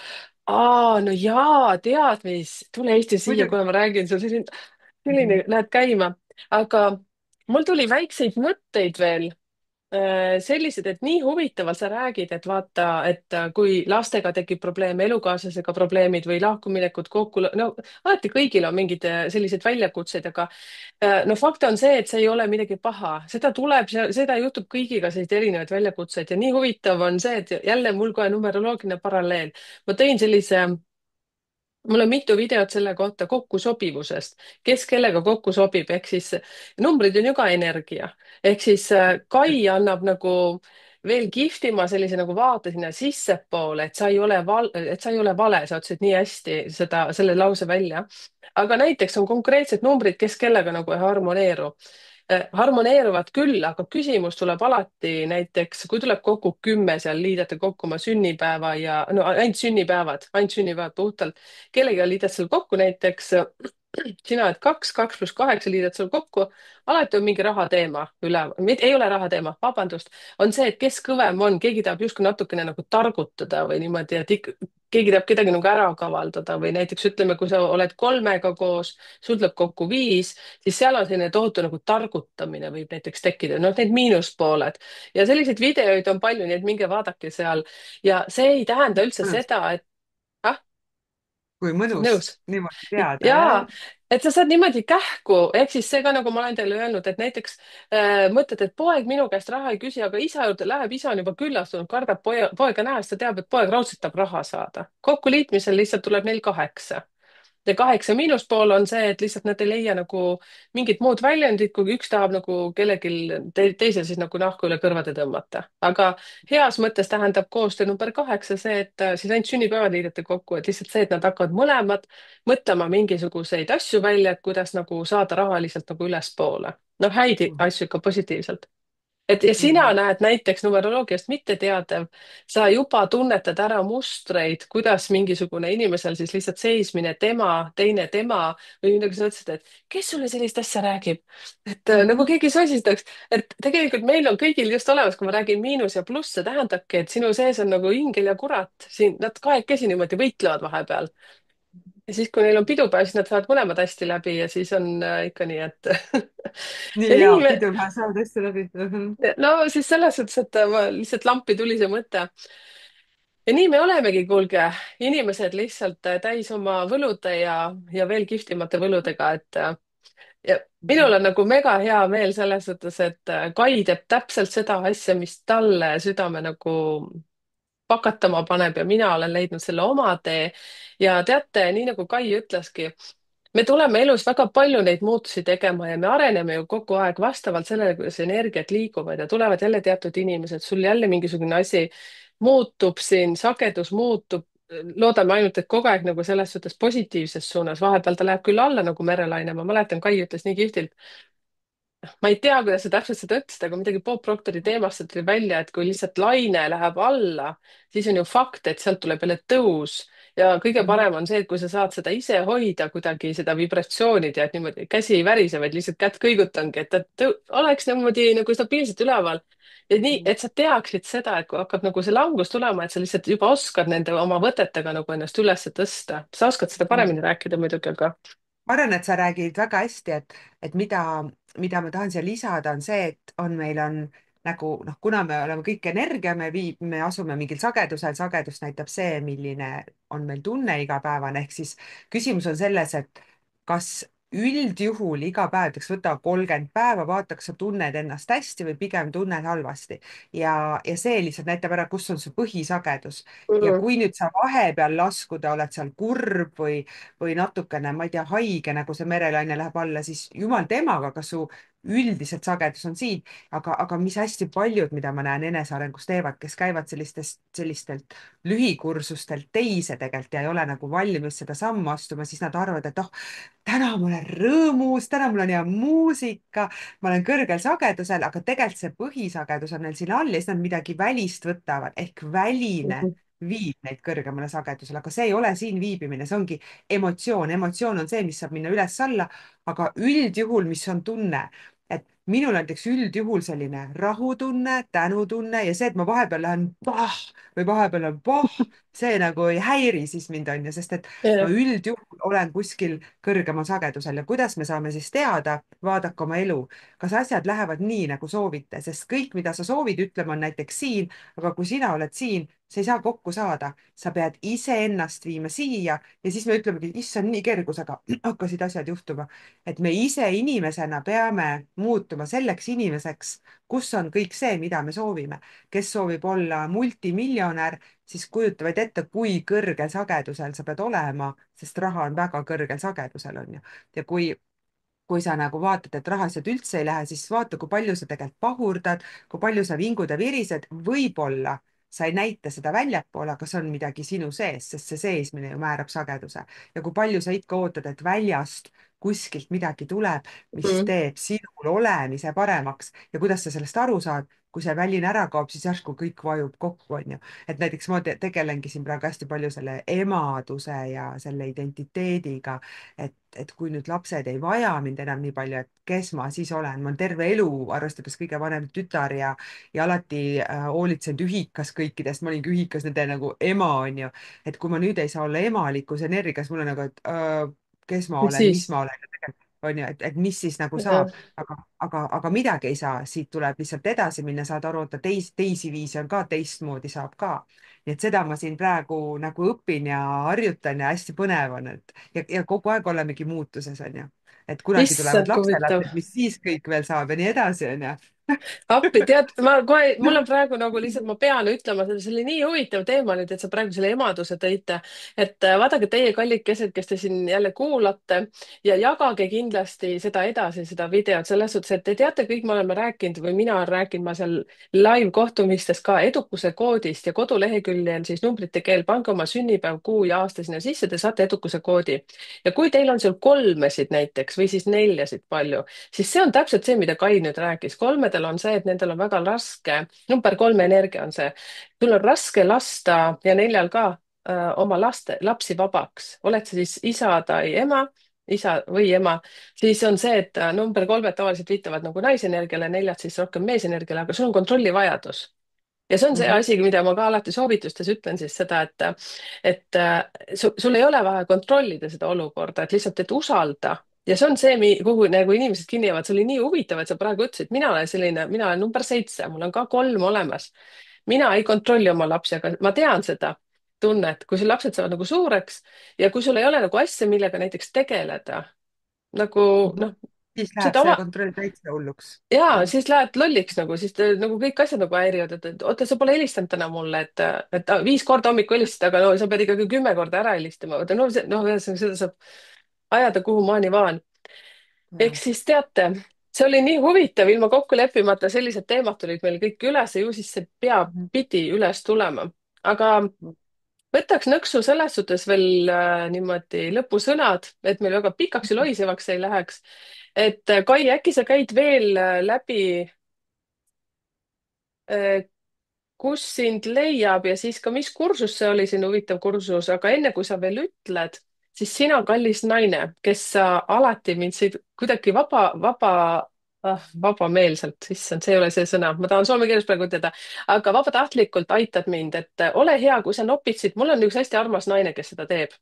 aa, no jaa, tead mis, tule Eesti siia, muidugi. kuule, ma räägin sulle selline, lähed käima, aga mul tuli väikseid mõtteid veel sellised, et nii huvitavalt sa räägid, et vaata, et kui lastega tekib probleeme, elukaaslasega probleemid või lahkuminekud kokku, no alati kõigil on mingid sellised väljakutsed, aga no fakt on see, et see ei ole midagi paha, seda tuleb, seda juhtub kõigiga, selliseid erinevaid väljakutseid ja nii huvitav on see, et jälle mul kohe numeroloogiline paralleel. ma tõin sellise mul on mitu videot selle kohta kokkusobivusest, kes kellega kokku sobib, ehk siis numbrid on ju ka energia. ehk siis Kai annab nagu veel kihvtima sellise nagu vaate sinna sissepoole, et sa ei ole et sa ei ole vale, sa ütlesid nii hästi selle lause välja. aga näiteks on konkreetsed numbrid, kes kellega nagu ei harmoneeru. Harmoneeruvad küll, aga küsimus tuleb alati näiteks, kui tuleb kokku 10, seal liidate kokku oma sünnipäeva ja no ainult sünnipäevad puhtalt. Kellegagi liidad seal kokku näiteks, sina oled 2, 2 + 8 liidad seal kokku. alati on mingi rahateema üleval, ei ole rahateema, vabandust, on see, et kes kõvem on, keegi tahab justkui natukene nagu targutada või niimoodi, et keegi tahab kedagi nagu ära kavaldada või näiteks ütleme, kui sa oled 3-ga koos, sul tuleb kokku 5, siis seal on selline tohutu nagu targutamine võib näiteks tekkida, noh, need miinuspooled. ja selliseid videoid on palju, nii et minge vaadake seal. ja see ei tähenda üldse mõnus, seda, et ah, kui mõnus nõus. niimoodi teada, jah. jaa, et sa saad niimoodi kähku, ehk siis see ka, nagu ma olen teile öelnud, et näiteks mõtled, et poeg minu käest raha ei küsi, aga isa juurde läheb, isa on juba küllastunud, kardab poega näha, sest ta teab, et poeg raudselt tahab raha saada. kokkuliitmisel lihtsalt tuleb neil 8. ja 8 miinuspool on see, et lihtsalt nad ei leia nagu mingit muud väljundit, kui üks tahab nagu kellelgi teisel siis nagu nahku üle kõrvade tõmmata. aga heas mõttes tähendab koostöö number 8 see, et siis ainult sünnipäevad liidate kokku, et lihtsalt see, et nad hakkavad mõlemad mõtlema mingisuguseid asju välja, et kuidas nagu saada rahaliselt nagu ülespoole. noh, häid asju ikka positiivselt. Ja sina Mhm. näed näiteks numeroloogiast mitteteadev, sa juba tunnetad ära mustreid, kuidas mingisugune inimesel siis lihtsalt seismine, teine tema või midagi, sa ütlesid, et kes sulle sellist asja räägib. et nagu Mhm. keegi sosistaks, et tegelikult meil on kõigil just olemas, kui ma räägin miinus ja pluss, see tähendabki, et sinu sees on nagu ingel ja kurat siin, nad kahekesi niimoodi võitlevad vahepeal. ja siis, kui neil on pidupäev, siis nad saavad mõlemad hästi läbi ja siis on ikka nii, et nii ja hea, nii me, pidupäev saab hästi läbi. Mhm. no siis selles suhtes, et ma lihtsalt lampi tuli see mõte. ja nii me olemegi, kuulge, inimesed lihtsalt täis oma võlude ja veel kihvtimate võludega, et ja minul on nagu mega hea meel selles suhtes, et Kai teeb täpselt seda asja, mis talle südame nagu pakatama paneb ja mina olen leidnud selle oma tee. ja teate, nii nagu Kai ütleski, me tuleme elus väga palju neid muutusi tegema ja me areneme ju kogu aeg vastavalt sellele, kuidas energiat liiguvad ja tulevad jälle teatud inimesed, sul jälle mingisugune asi muutub siin, sagedus muutub. loodame ainult, et kogu aeg nagu selles suhtes positiivses suunas, vahepeal ta läheb küll alla nagu merelaine, ma mäletan, Kai ütles nii kihvtilt, ma ei tea, kuidas sa täpselt seda ütlesid, aga midagi Bob Proctori teemast tuli välja, et kui lihtsalt laine läheb alla, siis on ju fakt, et sealt tuleb jälle tõus. ja kõige Mhm. parem on see, et kui sa saad seda ise hoida kuidagi, seda vibratsiooni tead niimoodi, käsi ei värise, vaid lihtsalt kätt kõigutangi, et ta oleks niimoodi nagu stabiilselt üleval. ja nii, et sa teaksid seda, et kui hakkab nagu see langus tulema, et sa lihtsalt juba oskad nende oma võtetega nagu ennast üles tõsta. sa oskad seda Mhm. paremini rääkida muidugi, aga. ma arvan, et sa räägid väga hästi, et mida ma tahan siia lisada, on see, et meil on nagu noh, kuna me oleme kõik energia, me asume mingil sagedusel, sagedus näitab see, milline on meil tunne igapäevane, ehk siis küsimus on selles, et kas üldjuhul iga päev, näiteks võta 30 päeva, vaata, kas sa tunned ennast hästi või pigem tunned halvasti. ja see lihtsalt näitab ära, kus on su põhisagedus. ja Mhm. kui nüüd sa vahepeal laskuda, oled seal kurb või natukene, ma ei tea, haige, nagu see merelaine läheb alla, siis jumal temaga, kas su üldiselt sagedus on siin, aga mis hästi paljud, mida ma näen enesearengus teevad, kes käivad sellistelt lühikursustelt teise tegelikult ja ei ole nagu valmis seda sammu astuma, siis nad arvavad, et oh, täna ma olen rõõmus, täna mul on hea muusika, ma olen kõrgel sagedusel, aga tegelikult see põhisagedus on neil siin all ja siis nad midagi välist võtavad ehk väline Mhm. viib neid kõrgemale sagedusele, aga see ei ole siin viibimine, see ongi emotsioon, emotsioon on see, mis saab minna üles-alla, aga üldjuhul, mis on tunne, et minul näiteks üldjuhul selline rahutunne, tänutunne ja see, et ma vahepeal lähen pah või vahepeal on poh, see nagu ei häiri siis mind, on ju, sest et ma Jah. üldjuhul olen kuskil kõrgemal sagedusel ja kuidas me saame siis teada, vaadake oma elu, kas asjad lähevad nii, nagu soovite, sest kõik, mida sa soovid ütlema, on näiteks siin, aga kui sina oled siin, sa ei saa kokku saada, sa pead iseennast viima siia ja siis me ütlemegi, issand, nii kergus, aga hakkasid asjad juhtuma. et me ise inimesena peame muutuma muutuma selleks inimeseks, kus on kõik see, mida me soovime. kes soovib olla multimiljonär, siis kujuta vaid ette, kui kõrgel sagedusel sa pead olema, sest raha on väga kõrgel sagedusel, on ju. ja kui sa nagu vaatad, et raha sealt üldse ei lähe, siis vaata, kui palju sa tegelikult pahurdad, kui palju sa vingud ja virised, võib-olla sa ei näita seda väljapoole, aga see on midagi sinu sees, sest see seesmine ju määrab sageduse. ja kui palju sa ikka ootad, et väljast kuskilt midagi tuleb, mis mm. teeb sinul olemise paremaks ja kuidas sa sellest aru saad, kui see väline ära kaob, siis järsku kõik vajub kokku, on ju. et näiteks ma tegelengi siin praegu hästi palju selle emaduse ja selle identiteediga, et kui nüüd lapsed ei vaja mind enam nii palju, et kes ma siis olen, ma olen terve elu, arvestades kõige vanem tütar ja alati hoolitsenud ühikas kõikidest, ma olingi ühikas nende nagu ema, on ju. et kui ma nüüd ei saa olla emalikus energias, mul on nagu, et kes ma Mis olen, siis? mis ma olen, on ju, et mis siis nagu Jah. saab, aga midagi ei saa, siit tuleb lihtsalt edasi minna, saad aru, et teisi viise on ka, teistmoodi saab ka. nii et seda ma siin praegu nagu õpin ja harjutan ja hästi põnev on, et ja kogu aeg olemegi muutuses, on ju. et kunagi tulevad Issand, kui huvitav. lapselapsed, mis siis kõik veel saab ja nii edasi, on ju. appi, tead, ma kohe, mul on praegu nagu lihtsalt, ma pean ütlema, see oli nii huvitav teema nüüd, et sa praegu selle emaduse tõite. et vaadake teie kallikesed, kes te siin jälle kuulate ja jagage kindlasti seda edasi, seda videot selles suhtes, et te teate, kõik me oleme rääkinud või mina olen rääkinud, ma seal live kohtumistes ka edukuse koodist ja koduleheküljel siis numbrite keel, pange oma sünnipäev, kuu ja aasta sinna sisse, te saate edukuse koodi. ja kui teil on seal kolmesid näiteks või siis neljasid palju, siis see on täpselt see, mida Kai nüüd rääkis. kolmedel on see, et nendel on väga raske, number kolme energia on see, sul on raske lasta ja neljal ka oma lapsi vabaks, oled sa siis isa tai ema, isa või ema, siis on see, et number kolmed tavaliselt viitavad nagu naisenergiale, neljad siis rohkem meesenergiale, aga sul on kontrollivajadus. ja see on see Mhm. asi, mida ma ka alati soovitustes ütlen siis seda, et sul ei ole vaja kontrollida seda olukorda, et lihtsalt, et usalda. ja see on see, kuhu nagu inimesed kinni jäävad, see oli nii huvitav, et sa praegu ütlesid, mina olen selline, mina olen number 7, mul on ka 3 olemas. mina ei kontrolli oma lapsi, aga ma tean seda tunnet, kui sul lapsed saavad nagu suureks ja kui sul ei ole nagu asja, millega näiteks tegeleda, nagu Mhm. noh, siis läheb seda see oma, kontroll täitsa hulluks. jaa, jah. siis lähed lolliks nagu, siis nagu kõik asjad nagu häirivad, et oota, sa pole helistanud täna mulle, et 5 korda hommikul helistasid, aga no sa pead ikkagi 10 korda ära helistama. vaata, no see, noh, ühesõnaga seda saab ajada kuhumaani vaan. ehk ja. siis teate, see oli nii huvitav, ilma kokku leppimata sellised teemad tulid meil kõik üles ja ju siis see pea Mhm. pidi üles tulema. aga võtaks nõksu selles suhtes veel niimoodi lõpusõnad, et meil väga pikaks ja loisevaks ei läheks. et Kai, äkki sa käid veel läbi kus sind leiab ja siis ka, mis kursus see oli, sinu huvitav kursus, aga enne kui sa veel ütled, siis sina, kallis naine, kes sa alati mind siin kuidagi vabameelselt, issand, see ei ole see sõna, ma tahan soome keeles praegu ütelda, aga vabatahtlikult aitad mind, et ole hea, kui sa nopitsid, mul on üks hästi armas naine, kes seda teeb.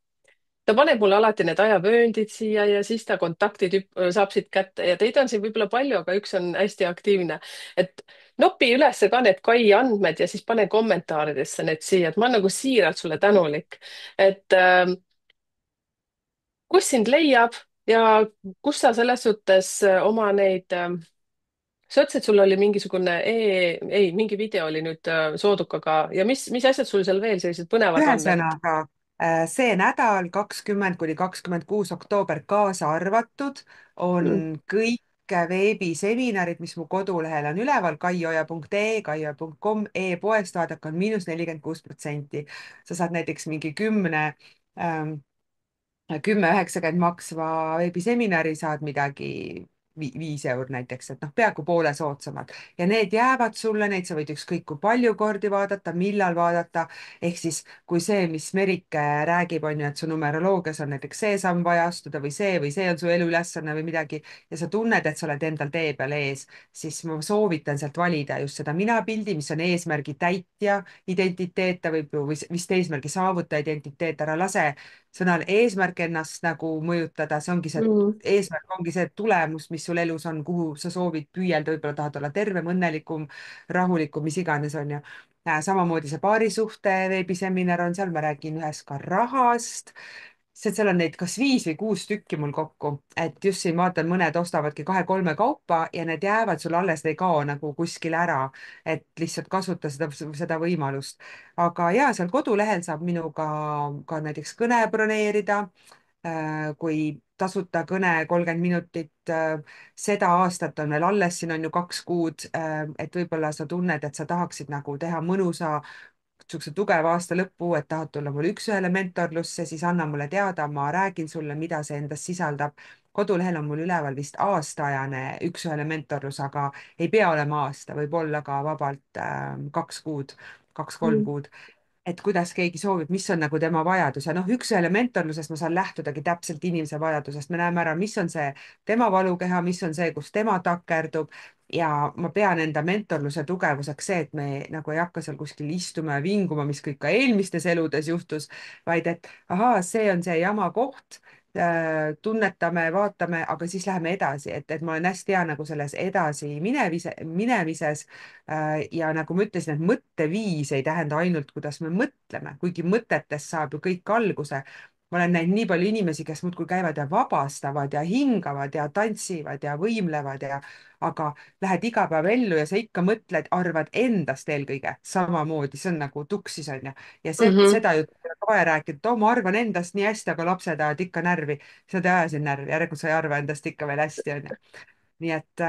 Ta paneb mulle alati need ajavööndid siia ja siis ta kontaktid saab siit kätte ja teid on siin võib-olla palju, aga üks on hästi aktiivne. et nopi üles ka need Kai andmed ja siis pane kommentaaridesse need siia, et ma olen nagu siiralt sulle tänulik. et kus sind leiab ja kus sa selles suhtes oma neid sa ütlesid, sul oli mingisugune ei, mingi video oli nüüd soodukaga ja mis asjad sul seal veel sellised põnevad on, et ühesõnaga, see nädal 20–26 oktoober kaasa arvatud on mm, kõik veebiseminarid, mis mu kodulehel on üleval, kaioja.ee, kaioja.com, e-poest vaadake, on –46%. sa saad näiteks mingi 10 maksva veebiseminari saad midagi 5 € näiteks, et noh, peaaegu poole soodsamad. ja need jäävad sulle, neid sa võid ükskõik kui palju kordi vaadata, millal vaadata. ehk siis, kui see, mis Merike räägib, on ju, et su numeroloogias on näiteks see samm vaja astuda või see on su eluülesanne või midagi ja sa tunned, et sa oled endal tee peal ees, siis ma soovitan sealt valida just seda minapildi, mis on eesmärgi täitja identiteet, ta võib ju, või vist eesmärgi saavutaja identiteet, ära lase sõnal eesmärk ennast nagu mõjutada, see ongi see, mm, eesmärk ongi see tulemus, mis sul elus on, kuhu sa soovid püüelda, võib-olla tahad olla tervem, õnnelikum, rahulikum, mis iganes, on ju. samamoodi see paarisuhte veebiseminar on seal, ma räägin ühest ka rahast sest seal on neid kas 5 või 6 tükki mul kokku, et just siin vaatan, mõned ostavadki 2-3 kaupa ja need jäävad sul alles, ei kao nagu kuskile ära, et lihtsalt kasuta seda võimalust. aga ja seal kodulehel saab minuga ka näiteks kõne broneerida, kui tasuta kõne 30 minutit, seda aastat on veel alles, siin on ju 2 kuud, et võib-olla sa tunned, et sa tahaksid nagu teha mõnusa niisuguse tugeva aasta lõpu, et tahad tulla mul üks-ühele mentorlusse, siis anna mulle teada, ma räägin sulle, mida see endas sisaldab. kodulehel on mul üleval vist aastaajane üks-ühele mentorlus, aga ei pea olema aasta, võib olla ka vabalt 2 kuud, 2-3 kuud, et kuidas keegi soovib, mis on nagu tema vajadus ja noh, üks-ühele mentorluses ma saan lähtudagi täpselt inimese vajadusest, me näeme ära, mis on see tema valukeha, mis on see, kus tema takerdub ja ma pean enda mentorluse tugevuseks see, et me nagu ei hakka seal kuskil istuma ja vinguma, mis kõik ka eelmistes eludes juhtus, vaid et ahaa, see on see jama koht, tunnetame, vaatame, aga siis läheme edasi, et ma olen hästi hea nagu selles edasi minemises. Ja nagu ma ütlesin, et mõtteviis ei tähenda ainult, kuidas me mõtleme, kuigi mõtetest saab ju kõik alguse. Ma olen näinud nii palju inimesi, kes muudkui käivad ja vabastavad ja hingavad ja tantsivad ja võimlevad aga lähed iga päev ellu ja sa ikka mõtled, arvad endast eelkõige samamoodi, see on nagu tuksis onju. ja mm. seda juttu ei ole ka vaja rääkida, et oo, ma arvan endast nii hästi, aga lapsed ajavad ikka närvi. sa ei aja siin närvi, järelikult sa ei arva endast ikka veel hästi onju. nii et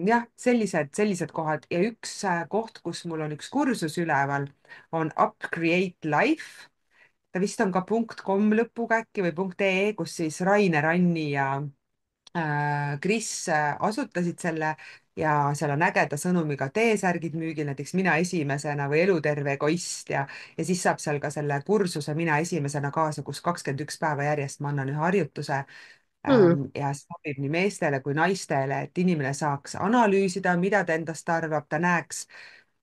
jah, sellised kohad ja üks koht, kus mul on üks kursus üleval, on Up Create Life. ta vist on ka .com lõpuga äkki või .ee, kus siis Rainer, Anni ja Kris asutasid selle ja seal on ägeda sõnumiga T-särgid müügil, näiteks mina esimesena või eluterve egoist ja siis saab seal ka selle kursuse mina esimesena kaasa, kus 21 päeva järjest ma annan ühe harjutuse. Mm. Ja see sobib nii meestele kui naistele, et inimene saaks analüüsida, mida ta endast arvab, ta näeks,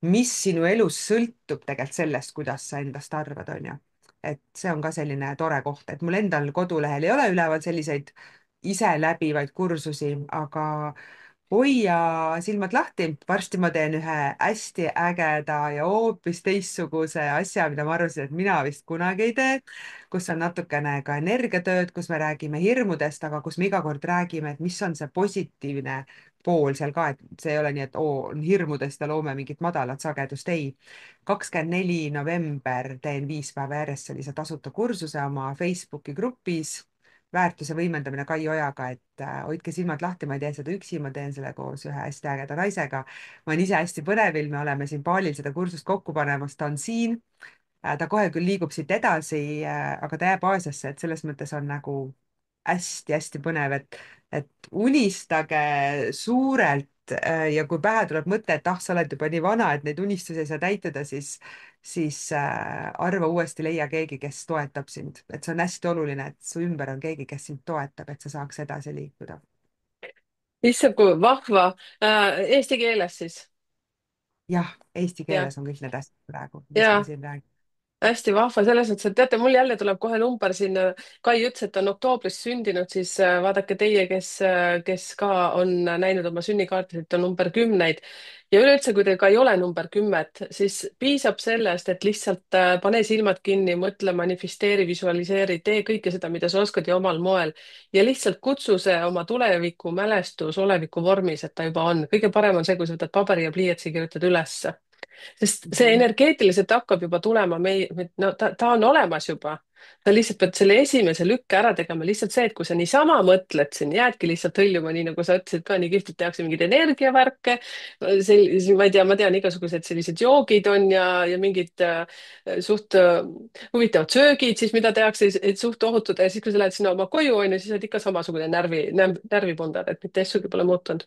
mis sinu elus sõltub tegelikult sellest, kuidas sa endast arvad, on ju. et see on ka selline tore koht, et mul endal kodulehel ei ole üleval selliseid ise läbivaid kursusi, aga hoia silmad lahti, varsti ma teen ühe hästi ägeda ja hoopis teistsuguse asja, mida ma arvasin, et mina vist kunagi ei tee, kus on natukene ka energiatööd, kus me räägime hirmudest, aga kus me iga kord räägime, et mis on see positiivne pool seal ka, et see ei ole nii, et oo, on hirmudest ja loome mingit madalat sagedust, ei. 24. november teen 5 päeva järjest sellise tasuta kursuse oma Facebooki grupis, väärtuse võimendamine Kai Ojaga, et hoidke silmad lahti, ma ei tee seda üksi, ma teen selle koos ühe hästi ägeda naisega. ma olen ise hästi põnevil, me oleme siin baalil seda kursust kokku panemas, ta on siin. ta kohe küll liigub siit edasi, aga ta jääb Aasiasse, et selles mõttes on nagu hästi-hästi põnev, et unistage suurelt ja kui pähe tuleb mõte, et ah, sa oled juba nii vana, et neid unistusi ei saa täituda, siis arva uuesti, leia keegi, kes toetab sind, et see on hästi oluline, et su ümber on keegi, kes sind toetab, et sa saaks edasi liikuda. issand, kui vahva. Eesti keeles siis? jah, eesti jah, keeles on kõik need asjad praegu, mis me ja siin räägime. hästi vahva selles mõttes, et teate, mul jälle tuleb kohe number siin. Kai ütles, et on oktoobris sündinud, siis vaadake teie, kes ka on näinud oma sünnikaardilt, on number 10. ja üleüldse, kui teil ka ei ole number 10, siis piisab sellest, et lihtsalt pane silmad kinni, mõtle, manifesteeri, visualiseeri, tee kõike seda, mida sa oskad ja omal moel. ja lihtsalt kutsu see oma tuleviku mälestus oleviku vormis, et ta juba on. kõige parem on see, kui sa võtad paberi ja pliiatsi, kirjutad ülesse, sest see Mhm. energeetiliselt hakkab juba tulema no ta on olemas juba. sa lihtsalt pead selle esimese lükke ära tegema, lihtsalt see, et kui sa niisama mõtled siin, jäädki lihtsalt hõljuma, nii nagu sa ütlesid ka, nii kihvtilt tehakse mingeid energiavärke. Ma tean, igasugused sellised joogid on ja mingid suht huvitavad söögid siis, mida tehakse, et suht ohutud ja siis, kui sa lähed sinna oma koju, on ju, siis oled ikka samasugune närvipundar, et mitte asjagi pole muutunud.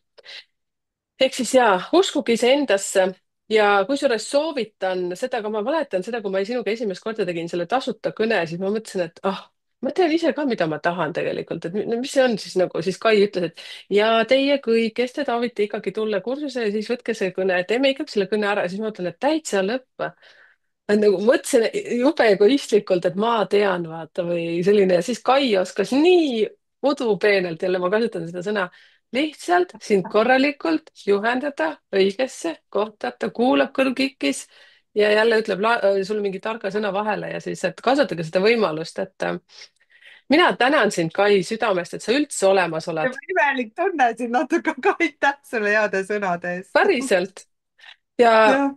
Ehk siis jaa, uskuge iseendasse ja kusjuures soovitan seda, ka ma mäletan seda, kui ma sinuga esimest korda tegin selle tasuta kõne, siis ma mõtlesin, et ah, ma tean ise ka, mida ma tahan tegelikult, et mis see on siis nagu, siis Kai ütles, et ja teie kõik, kes te tahavite ikkagi tulla kursusele, siis võtke see kõne, teeme ikkagi selle kõne ära, siis ma mõtlen, et täitsa lõpp. Nagu mõtlesin jube egoistlikult, et ma tean, vaata, või selline ja siis Kai oskas nii udupeenelt, jälle ma kasutan seda sõna, lihtsalt sind korralikult juhendada õigesse kohta, ta kuulab kõrvkikis ja jälle ütleb sulle mingi targa sõna vahele ja siis, et kasutage seda võimalust, mina tänan sind, Kai, südamest, et sa üldse olemas oled. imelik tunne siin natuke, aga aitäh sulle heade sõnade eest. päriselt. ja jah,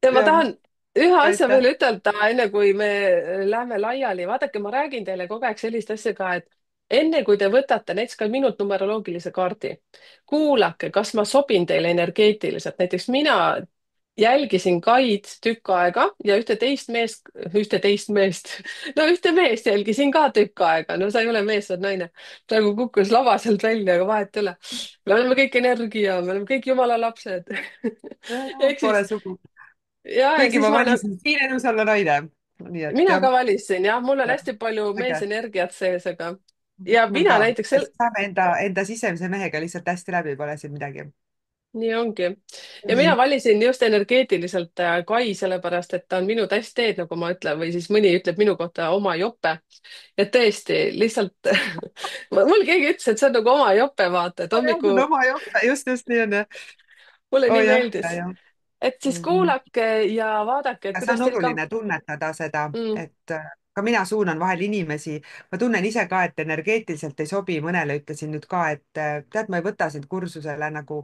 Ja ma jah, tahan ühe asja aitäh. veel ütelda, enne kui me lähme laiali. Vaadake, ma räägin teile kogu aeg sellist asja ka, et enne kui te võtate näiteks ka minult numeroloogilise kaardi, kuulake, kas ma sobin teile energeetiliselt. näiteks mina jälgisin Kaid tükk aega ja ühte teist meest, no ühte meest jälgisin ka tükk aega. No sa ei ole mees, sa oled naine. praegu kukkus labaselt välja, aga vahet ei ole. me oleme kõik energia, me oleme kõik jumala lapsed. ehk Pole siis sugu. ja kuigi siis ma ma valisin siin elus olla naine. nii et mina jah, ka valisin jah, mul on jah, hästi palju äge. meesenergiat sees, aga ja mul mina ka. näiteks saame enda sisemise mehega lihtsalt hästi läbi, pole siin midagi. nii ongi. Ja mina nii, valisin just energeetiliselt Kai, sellepärast et ta on minu täisteed, nagu ma ütlen, või siis mõni ütleb minu kohta oma jope. ja tõesti, lihtsalt mul keegi ütles, et see on nagu oma jope, vaata, et jah, see hommiku on oma jutt, just nii on jah. mulle oo nii jah, meeldis. jah. et siis Mhm. kuulake ja vaadake, et ja see kuidas on teil ka oluline tunnetada seda, mm,. et ka mina suunan vahel inimesi, ma tunnen ise ka, et energeetiliselt ei sobi, mõnele ütlesin nüüd ka, et tead, ma ei võta sind kursusele nagu,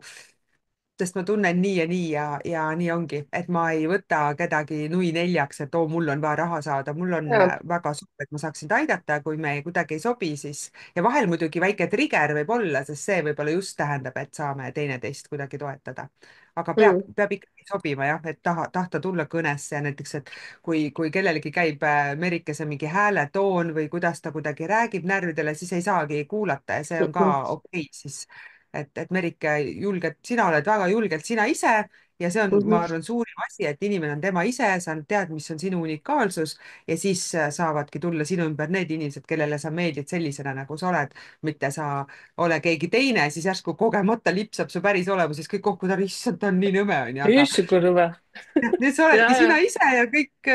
sest ma tunnen nii ja nii ongi, et ma ei võta kedagi nui neljaks, et oo, mul on vaja raha saada, mul on ja väga soov, et ma saaksin sind aidata, kui me kuidagi ei sobi, siis ja vahel muidugi väike trigger võib olla, sest see võib-olla just tähendab, et saame teineteist kuidagi toetada. aga mm, peab ikkagi sobima jah, et tahta tulla kõnesse ja näiteks, et kui kellelgi käib Merikese mingi hääletoon või kuidas ta kuidagi räägib närvidele, siis ei saagi kuulata ja see on ka mm, okei, siis et Merike, julgelt, sina oled väga julgelt sina ise ja see on, mm, ma arvan, suurim asi, et inimene on tema ise, sa tead, mis on sinu unikaalsus ja siis saavadki tulla sinu ümber need inimesed, kellele sa meeldid sellisena, nagu sa oled, mitte sa ole keegi teine, siis järsku kogemata lipsab su päris olemuses kõik kokku, issand, ta on nii nõme, onju, aga issand, kui rõve. jah, nüüd sa ja, oledki ja, sina ise ja kõik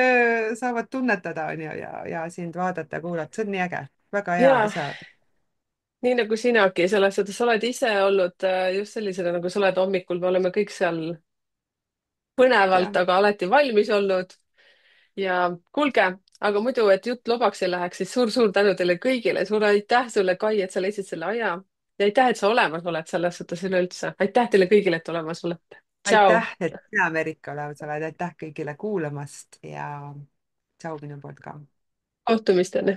saavad tunnetada, onju, ja sind vaadata ja kuulata, see on nii äge, väga hea ja asja. nii nagu sinagi, selles suhtes sa oled ise olnud just sellisena, nagu sa oled hommikul, me oleme kõik seal põnevalt, jah, aga alati valmis olnud. ja kuulge, aga muidu, et jutt lobaks ei läheks, siis suur-suur tänu teile kõigile, suur aitäh sulle, Kai, et sa leidsid selle aja. ja aitäh, et sa olemas oled selles suhtes üleüldse. aitäh teile kõigile, et olemas olete. tšau, aitäh, et sina, Merike, olemas oled, aitäh kõigile kuulamast ja tšau minu poolt ka. kohtumisteni.